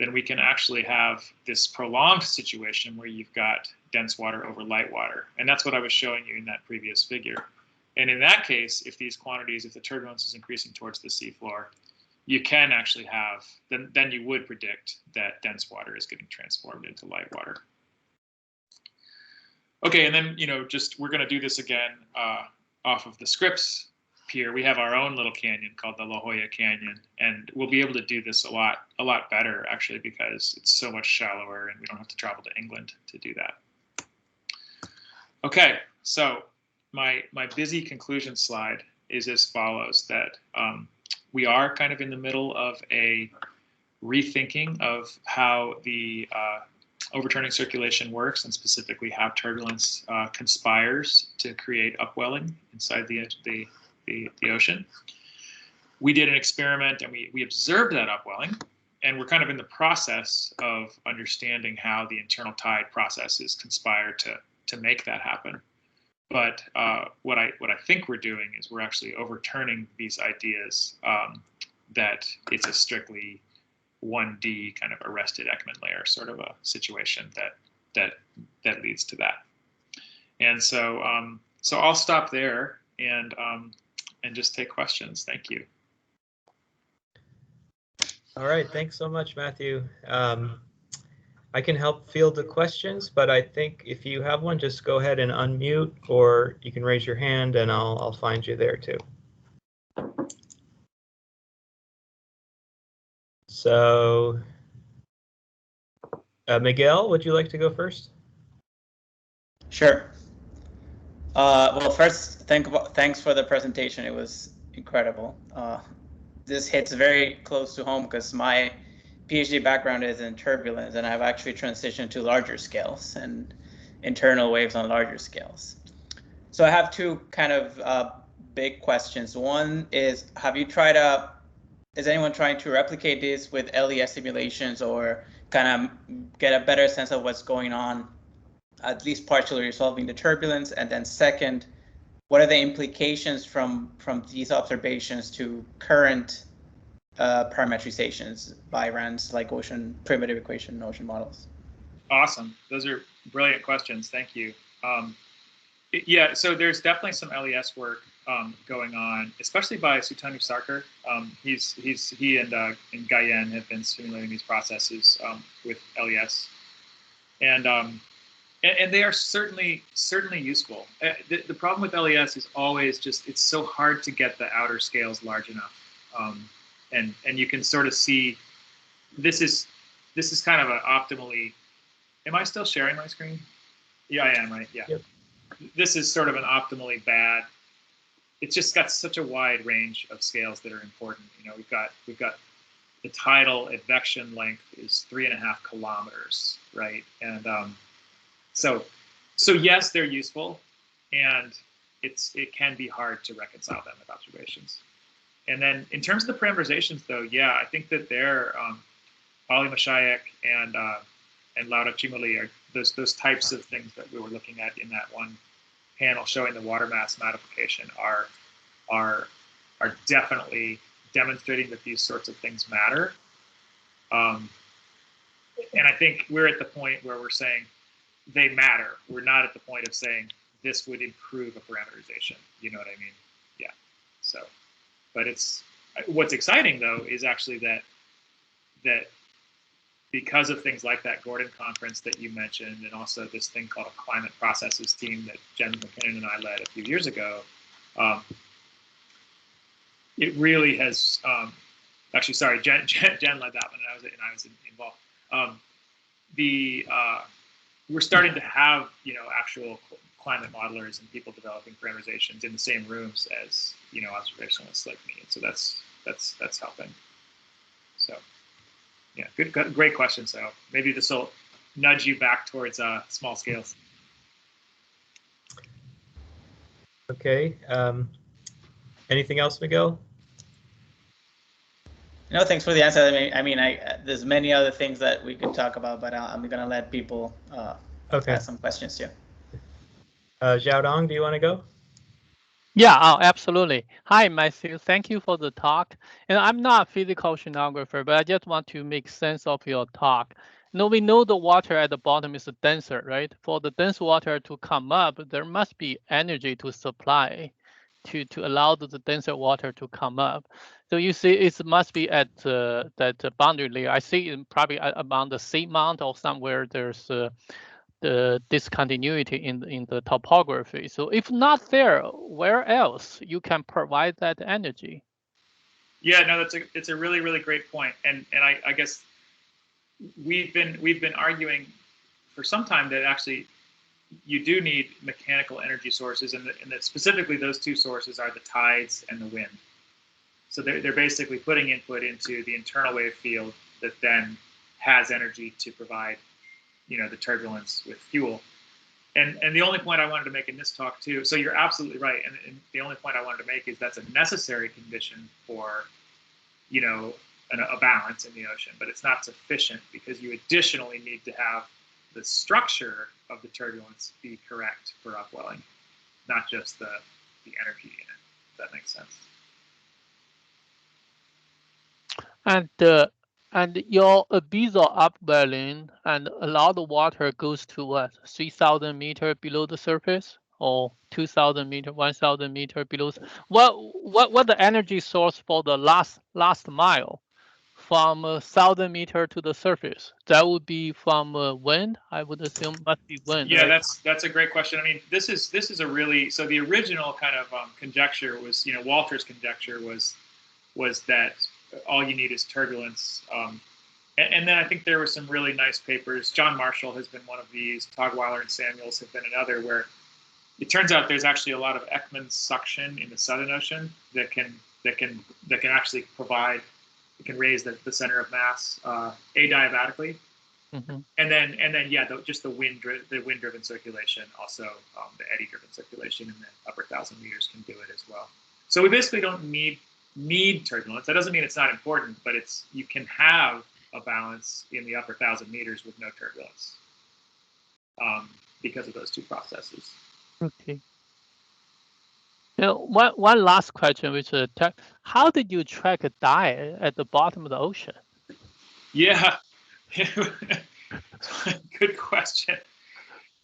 then we can actually have this prolonged situation where you've got dense water over light water. And that's what I was showing you in that previous figure. And in that case, if the turbulence is increasing towards the seafloor, you can actually have, then you would predict that dense water is getting transformed into light water. Okay, and then, we're going to do this again off of the Scripps pier. We have our own little canyon called the La Jolla Canyon, and we'll be able to do this a lot better, actually, because it's so much shallower and we don't have to travel to England to do that. Okay, so my busy conclusion slide is as follows, that we are kind of in the middle of a rethinking of how the overturning circulation works, and specifically how turbulence conspires to create upwelling inside the ocean. We did an experiment and we observed that upwelling, and we're kind of in the process of understanding how the internal tide processes conspire to make that happen. But what I think we're doing is we're actually overturning these ideas that it's a strictly 1D kind of arrested Ekman layer sort of a situation that leads to that. And so I'll stop there and just take questions. Thank you. All right, thanks so much, Matthew. I can help field the questions, but I think if you have one, just go ahead and unmute, or you can raise your hand and I'll find you there too. So, Miguel, would you like to go first? Sure. Well, first, thanks for the presentation. It was incredible. This hits very close to home because my PhD background is in turbulence, and I've actually transitioned to larger scales and internal waves on larger scales. So I have two kind of big questions. One is, is anyone trying to replicate this with LES simulations or kind of get a better sense of what's going on, at least partially resolving the turbulence? And then second, what are the implications from these observations to current parametrizations by RANs like ocean primitive equation and ocean models? Awesome. Those are brilliant questions. Thank you. Yeah, so there's definitely some LES work going on, especially by Sutanu Sarkar. He and Guyenne have been simulating these processes with LES, and they are certainly useful. The problem with LES is always just it's so hard to get the outer scales large enough, and you can sort of see this is kind of an optimally. Am I still sharing my screen? Yeah, I am, right? Yeah. Yep. This is sort of an optimally bad. It's just got such a wide range of scales that are important. You know, we've got the tidal advection length is 3.5 kilometers, right? And so yes, they're useful, and it can be hard to reconcile them with observations. And then in terms of the parameterizations, though, yeah, I think that they're Ali Mashayek and Laura Chimoli are those types of things that we were looking at in that one panel showing the water mass modification are definitely demonstrating that these sorts of things matter. And I think we're at the point where we're saying they matter. We're not at the point of saying this would improve a parameterization. You know what I mean? Yeah. So, but what's exciting though is actually that because of things like that Gordon conference that you mentioned, and also this thing called a climate processes team that Jen McKinnon and I led a few years ago, it really has. Actually, sorry, Jen led that one, and I was involved. We're starting to have actual climate modelers and people developing parameterizations in the same rooms as observationalists like me, and so that's helping. So. Yeah, great question. So maybe this will nudge you back towards small scales. Okay. Anything else, Miguel? No, thanks for the answer. I mean, there's many other things that we could talk about, but I'm going to let people ask some questions too. Xiaodong, do you want to go? Yeah, absolutely. Hi, Matthew. Thank you for the talk. And I'm not a physical oceanographer, but I just want to make sense of your talk. We know the water at the bottom is denser, right? For the dense water to come up, there must be energy to supply to allow the denser water to come up. So you see, it must be at that boundary layer. I see it probably around the seamount or somewhere there's the discontinuity in the topography. So if not there, where else you can provide that energy? Yeah, no, it's a really great point, and I guess we've been arguing for some time that actually you do need mechanical energy sources, and that specifically those two sources are the tides and the wind. So they're basically putting input into the internal wave field that then has energy to provide the turbulence with fuel. And the only point I wanted to make in this talk too, so you're absolutely right, and the only point I wanted to make is that's a necessary condition for a balance in the ocean, but it's not sufficient because you additionally need to have the structure of the turbulence be correct for upwelling, not just the energy in it. If that makes sense. And your abyssal upwelling and a lot of water goes to what, 3,000 meters below the surface, or 2,000 meters, 1,000 meters below. What the energy source for the last mile from 1,000 meters to the surface? That would be from wind, I would assume. Must be wind. Yeah, right? that's a great question. I mean, this is a really, so the original kind of conjecture was, Walter's conjecture was that all you need is turbulence. And then I think there were some really nice papers. John Marshall has been one of these. Togweiler and Samuels have been another, where it turns out there's actually a lot of Ekman suction in the Southern Ocean that can actually provide, it can raise the center of mass adiabatically. Mm-hmm. And then yeah, just the wind-driven circulation, also the eddy-driven circulation in the upper 1,000 meters can do it as well. So we basically don't need turbulence. That doesn't mean it's not important, but you can have a balance in the upper 1,000 meters with no turbulence because of those two processes. Okay. Now, one last question, which is, how did you track a dye at the bottom of the ocean? Yeah, good question.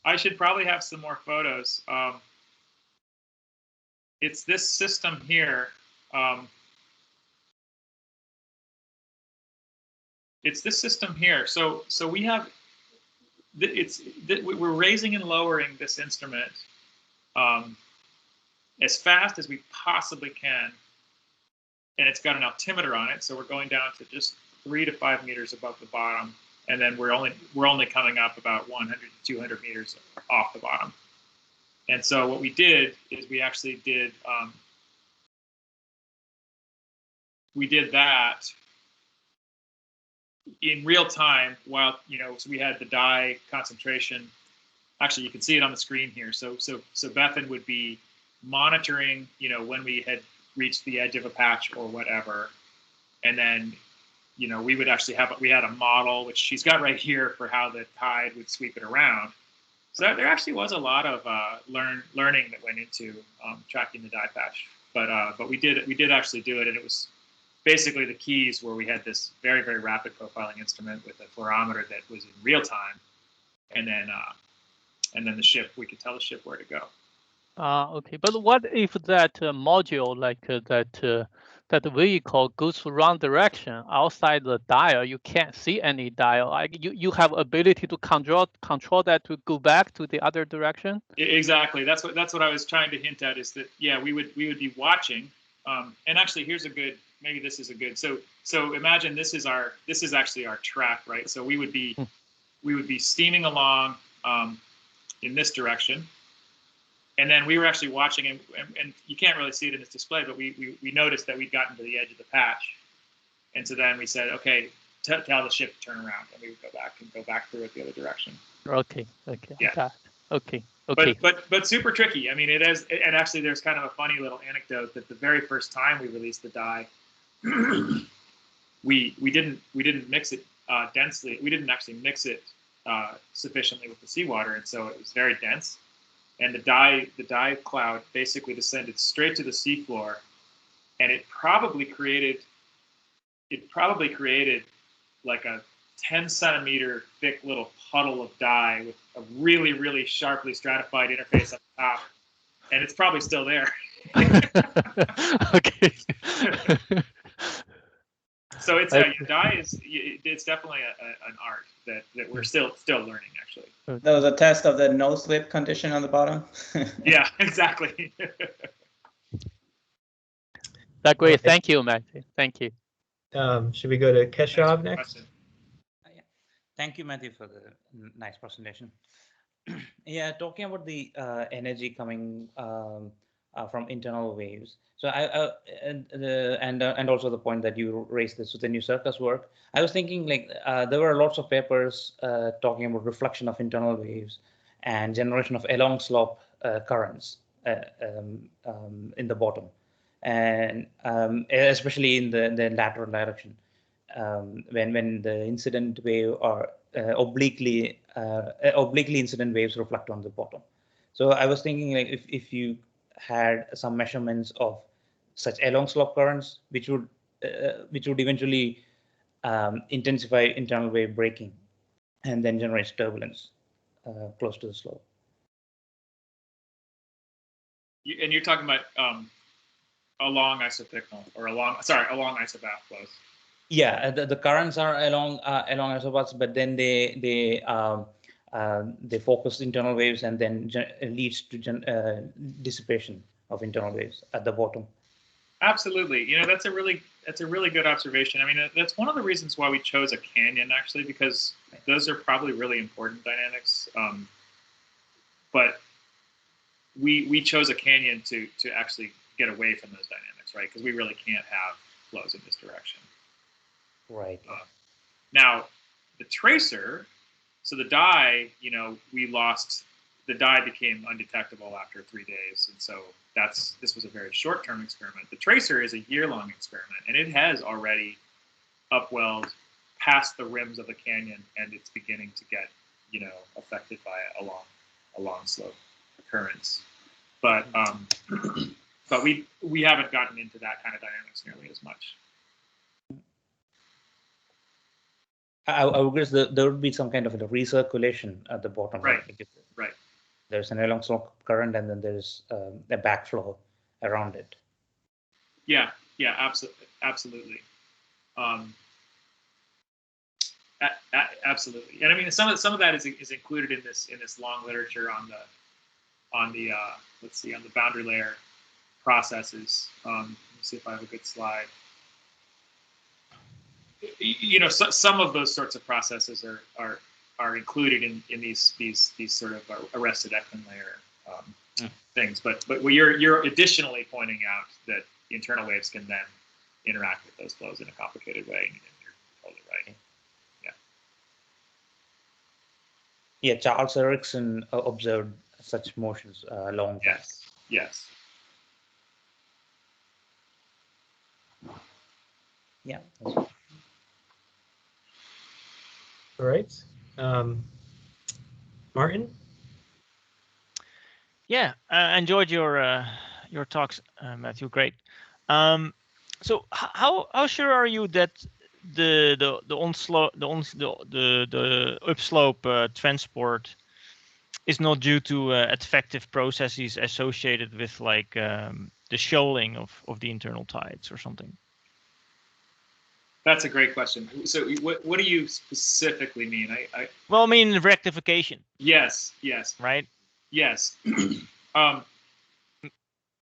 I should probably have some more photos. It's this system here. It's this system here. So we have, we're raising and lowering this instrument as fast as we possibly can, and it's got an altimeter on it. So we're going down to just 3 to 5 meters above the bottom, and then we're only coming up about 100 to 200 meters off the bottom. And so what we did is we actually did that in real time while, so we had the dye concentration. Actually, you can see it on the screen here. So Bethan would be monitoring, when we had reached the edge of a patch or whatever. And then, we would actually we had a model, which she's got right here, for how the tide would sweep it around. So there actually was a lot of learning that went into tracking the dye patch. But we did actually do it, and it was basically the keys where we had this very, very rapid profiling instrument with a fluorometer that was in real time, and then the ship, we could tell the ship where to go. Okay, but what if that module, like that vehicle, goes wrong direction outside the dial? You can't see any dial. You have ability to control that to go back to the other direction. Exactly. That's what I was trying to hint at. Is that, yeah, we would be watching. And actually, maybe this is a good. So imagine this is actually our track, right? So we would be steaming along in this direction. And then we were actually watching, and you can't really see it in this display, but we noticed that we'd gotten to the edge of the patch. And so then we said, okay, tell the ship to turn around, and we would go back through it the other direction. Okay. Yeah. Okay. But super tricky. I mean, it is, and actually there's kind of a funny little anecdote that the very first time we released the dye, we didn't mix it densely. We didn't actually mix it sufficiently with the seawater, and so it was very dense. And the dye cloud basically descended straight to the seafloor, and it probably created like a 10 centimeter thick little puddle of dye with a really, really sharply stratified interface up top, and it's probably still there. Okay. So dye it's definitely an art that we're still learning, actually. That was a test of the no slip condition on the bottom. Yeah, exactly. That's great. Thank you, Matthew. Thank you. Should we go to Keshav next? Thank you, Matthew, for the nice presentation. Yeah, talking about the energy coming from internal waves. So and also the point that you raised this with the new circus work. I was thinking, like, there were lots of papers talking about reflection of internal waves and generation of along slope currents in the bottom, and especially in the lateral direction, when the incident wave or obliquely incident waves reflect on the bottom. So I was thinking, like, if you had some measurements of such along slope currents, which would eventually intensify internal wave breaking and then generate turbulence close to the slope. And you're talking about along isopicknal or along isobath flows. Yeah, the currents are along isobaths, but then they focus internal waves and then leads to dissipation of internal waves at the bottom. Absolutely. That's a really that's a really good observation. I mean, that's one of the reasons why we chose a canyon, actually, because those are probably really important dynamics. But we chose a canyon to actually get away from those dynamics, right? Because we really can't have flows in this direction. Right. Now, the tracer, so the dye, you know, we lost, the dye became undetectable after 3 days. And so this was a very short-term experiment. The tracer is a year-long experiment, and it has already upwelled past the rims of the canyon, and it's beginning to get, you know, affected by a long slope occurrence. But but we haven't gotten into that kind of dynamics nearly as much. I would guess there would be some kind of a recirculation at the bottom. Right. Right. There's an along slope current, and then there's a backflow around it. Yeah, absolutely. Absolutely. And I mean, some of that is included in this long literature on the let's see, on the boundary layer processes. Let me see if I have a good slide. You know, some of those sorts of processes are included in these sort of arrested Ekman layer things. But what you're additionally pointing out that the internal waves can then interact with those flows in a complicated way. And you're totally right. Yeah, Charles Erickson observed such motions long back. Yes. Yeah. All right. Martin? Yeah, I enjoyed your talks, Matthew. Great. So how sure are you that the upslope transport is not due to effective processes associated with like the shoaling of the internal tides or something? That's a great question. So what do you specifically mean? Well, I mean rectification. Yes. Right. Yes. I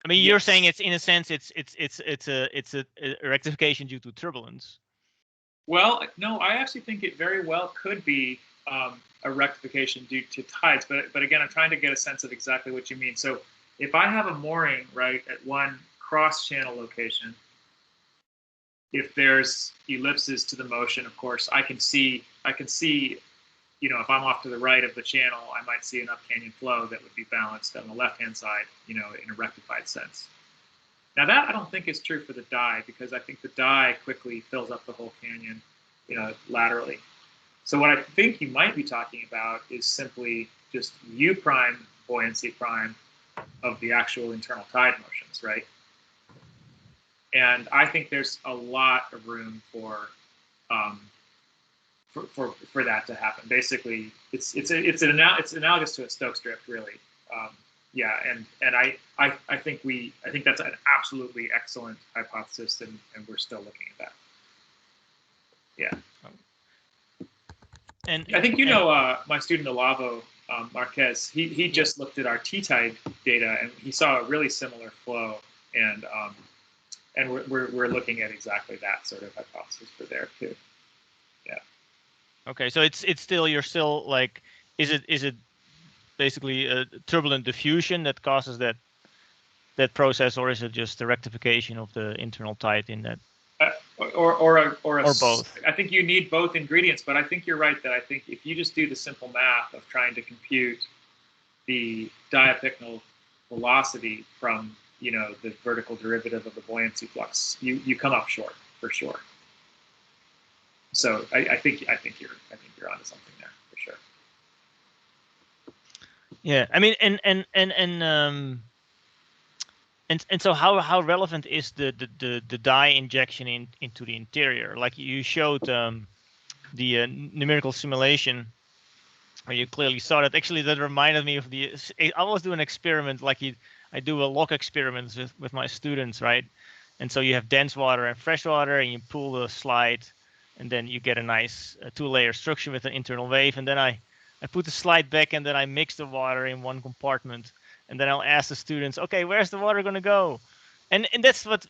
mean, you're saying it's in a sense it's a rectification due to turbulence. Well, no, I actually think it very well could be a rectification due to tides. But again, I'm trying to get a sense of exactly what you mean. So if I have a mooring right at one cross-channel location, if there's ellipses to the motion, of course, I can see, you know, if I'm off to the right of the channel, I might see an up canyon flow that would be balanced on the left-hand side, you know, in a rectified sense. Now that I don't think is true for the dye, because I think the dye quickly fills up the whole canyon, you know, laterally. So what I think you might be talking about is simply just U prime buoyancy prime of the actual internal tide motions, right? And I think there's a lot of room for that to happen. Basically, it's analogous to a Stokes drift, really. Yeah, and I think that's an absolutely excellent hypothesis, and we're still looking at that. Yeah. And I think my student Olavo Marquez, he just looked at our T-tide data, and he saw a really similar flow, and we're looking at exactly that sort of hypothesis for there too. Yeah. Okay, so you're still like, is it basically a turbulent diffusion that causes that process, or is it just the rectification of the internal tide in that? Or both. I think you need both ingredients, but I think you're right that I think if you just do the simple math of trying to compute the diapycnal velocity from, you know, the vertical derivative of the buoyancy flux, you come up short for sure. So I think you're onto something there for sure. Yeah, I mean, and so how relevant is the dye injection into the interior? Like you showed the numerical simulation where you clearly saw that. Actually, that reminded me of I always do an experiment like I do a lock experiments with my students, right? And so you have dense water and fresh water, and you pull the slide, and then you get a nice 2-layer structure with an internal wave. And then I put the slide back, and then I mix the water in one compartment, and then I'll ask the students, okay, where's the water going to go? And that's what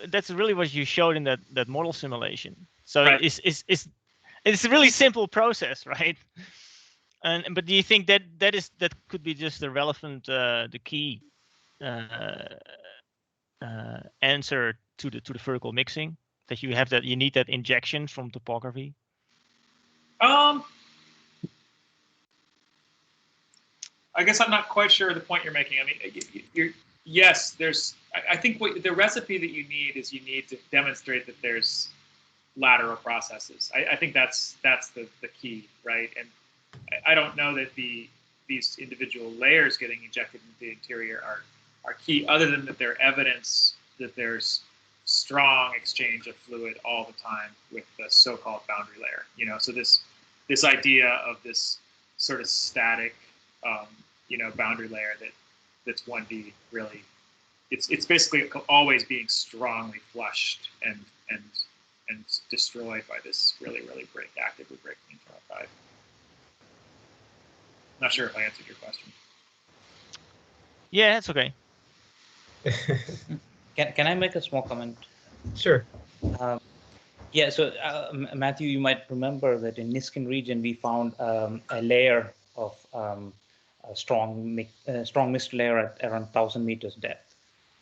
that's really what you showed in that model simulation. So Right. it's a really simple process, right? But do you think that could be just the relevant, the key answer to the vertical mixing, that you need that injection from topography? I guess I'm not quite sure the point you're making. I mean, yes, I think what the recipe that you need to demonstrate that there's lateral processes. I think that's the key, right? And I don't know that these individual layers getting injected into the interior are key, other than that they're evidence that there's strong exchange of fluid all the time with the so-called boundary layer. So this idea of this sort of static, boundary layer that's 1D, really, it's basically always being strongly flushed and destroyed by this really actively breaking internal tide. Not sure if I answered your question. Yeah, that's okay. Can I make a small comment? Sure. Yeah, so Matthew, you might remember that in Niskin region we found a layer of a strong mist layer at around 1,000 meters depth,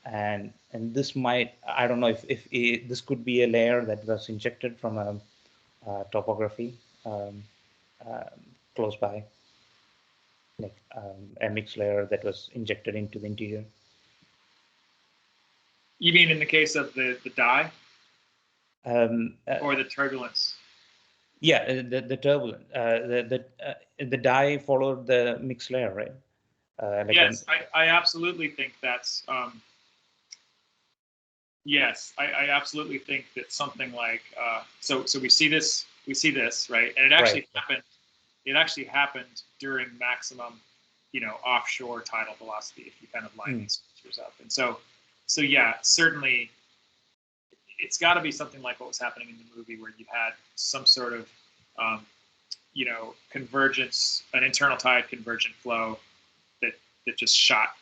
and this might, I don't know if this could be a layer that was injected from a topography close by, like a mixed layer that was injected into the interior. You mean in the case of the dye? Or the turbulence? Yeah, the turbulence. The dye followed the mixed layer, right? Yes, I absolutely think that's. Yes, I absolutely think that something like so we see this, right, and it actually happened. It actually happened during maximum, offshore tidal velocity, if you kind of line these features up. And so yeah, certainly it's got to be something like what was happening in the movie, where you had some sort of convergence, an internal tide convergent flow that just shot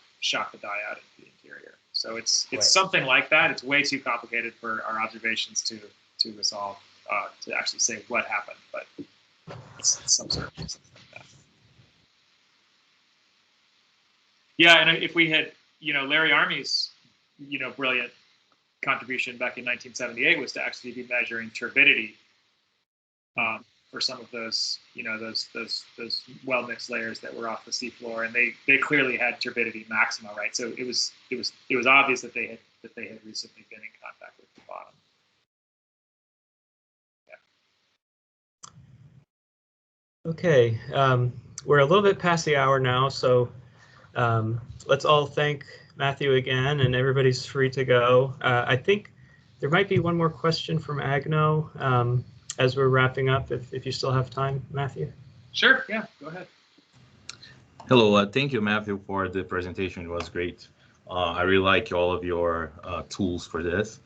the dye out into the interior. So it's something like that. It's way too complicated for our observations to resolve, to actually say what happened, but it's some sort of something like that. Yeah, and if we had, Larry Army's, brilliant contribution back in 1978 was to actually be measuring turbidity for some of those, those well mixed layers that were off the seafloor, and they clearly had turbidity maxima, right? So it was obvious that they had recently been in contact with the bottom. Yeah. Okay, we're a little bit past the hour now, so let's all thank Matthew again, and everybody's free to go. I think there might be one more question from Agno as we're wrapping up, if you still have time, Matthew. Sure, yeah, go ahead. Hello, thank you, Matthew, for the presentation. It was great. I really like all of your tools for this,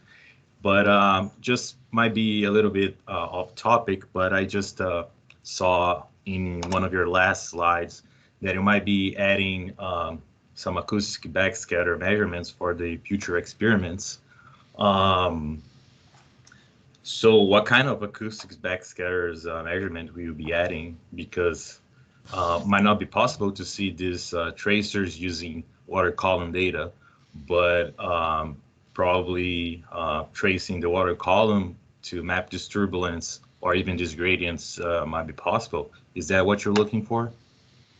but just might be a little bit off topic, but I just saw in one of your last slides that you might be adding some acoustic backscatter measurements for the future experiments. So what kind of acoustics backscatters measurement will you be adding? Because might not be possible to see these tracers using water column data, but probably tracing the water column to map this turbulence or even these gradients might be possible. Is that what you're looking for?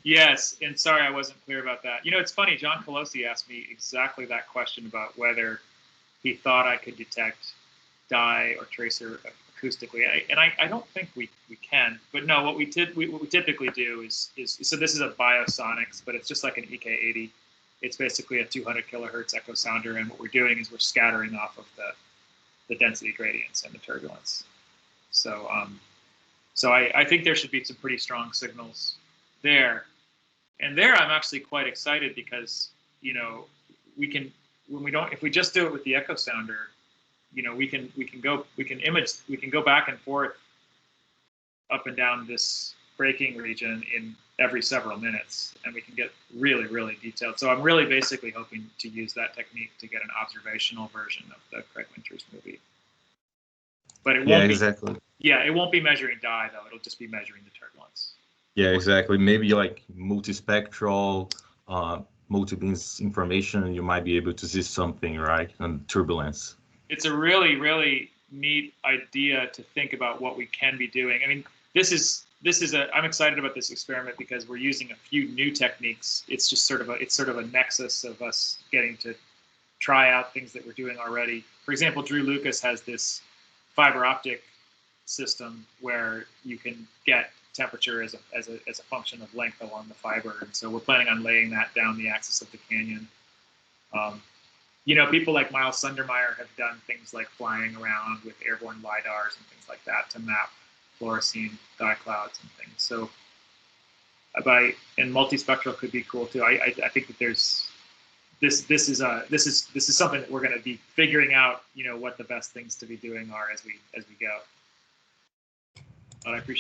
Yes, and sorry I wasn't clear about that. It's funny, John Colosi asked me exactly that question about whether he thought I could detect dye or tracer acoustically, and I don't think we can. But no, what we typically do is so this is a biosonics, but it's just like an EK80. It's basically a 200 kilohertz echo sounder, and what we're doing is we're scattering off of the density gradients and the turbulence. So I think there should be some pretty strong signals there. And there I'm actually quite excited because, we can, if we just do it with the echo sounder, we can go back and forth up and down this braking region in every several minutes, and we can get really, really detailed. So I'm really basically hoping to use that technique to get an observational version of the Craig Winters movie. But it won't exactly. it won't be measuring dye though. It'll just be measuring the turbulence. Yeah, exactly. Maybe like multispectral, multi-beams information, you might be able to see something, right? And turbulence. It's a really, really neat idea to think about what we can be doing. I mean, I'm excited about this experiment because we're using a few new techniques. It's just sort of a nexus of us getting to try out things that we're doing already. For example, Drew Lucas has this fiber optic system where you can get temperature as a function of length along the fiber, and so we're planning on laying that down the axis of the canyon. People like Miles Sundermeyer have done things like flying around with airborne lidars and things like that to map fluorescein dye clouds and things. So, and multispectral could be cool too. I think that there's this is something that we're going to be figuring out. What the best things to be doing are as we go. But I appreciate.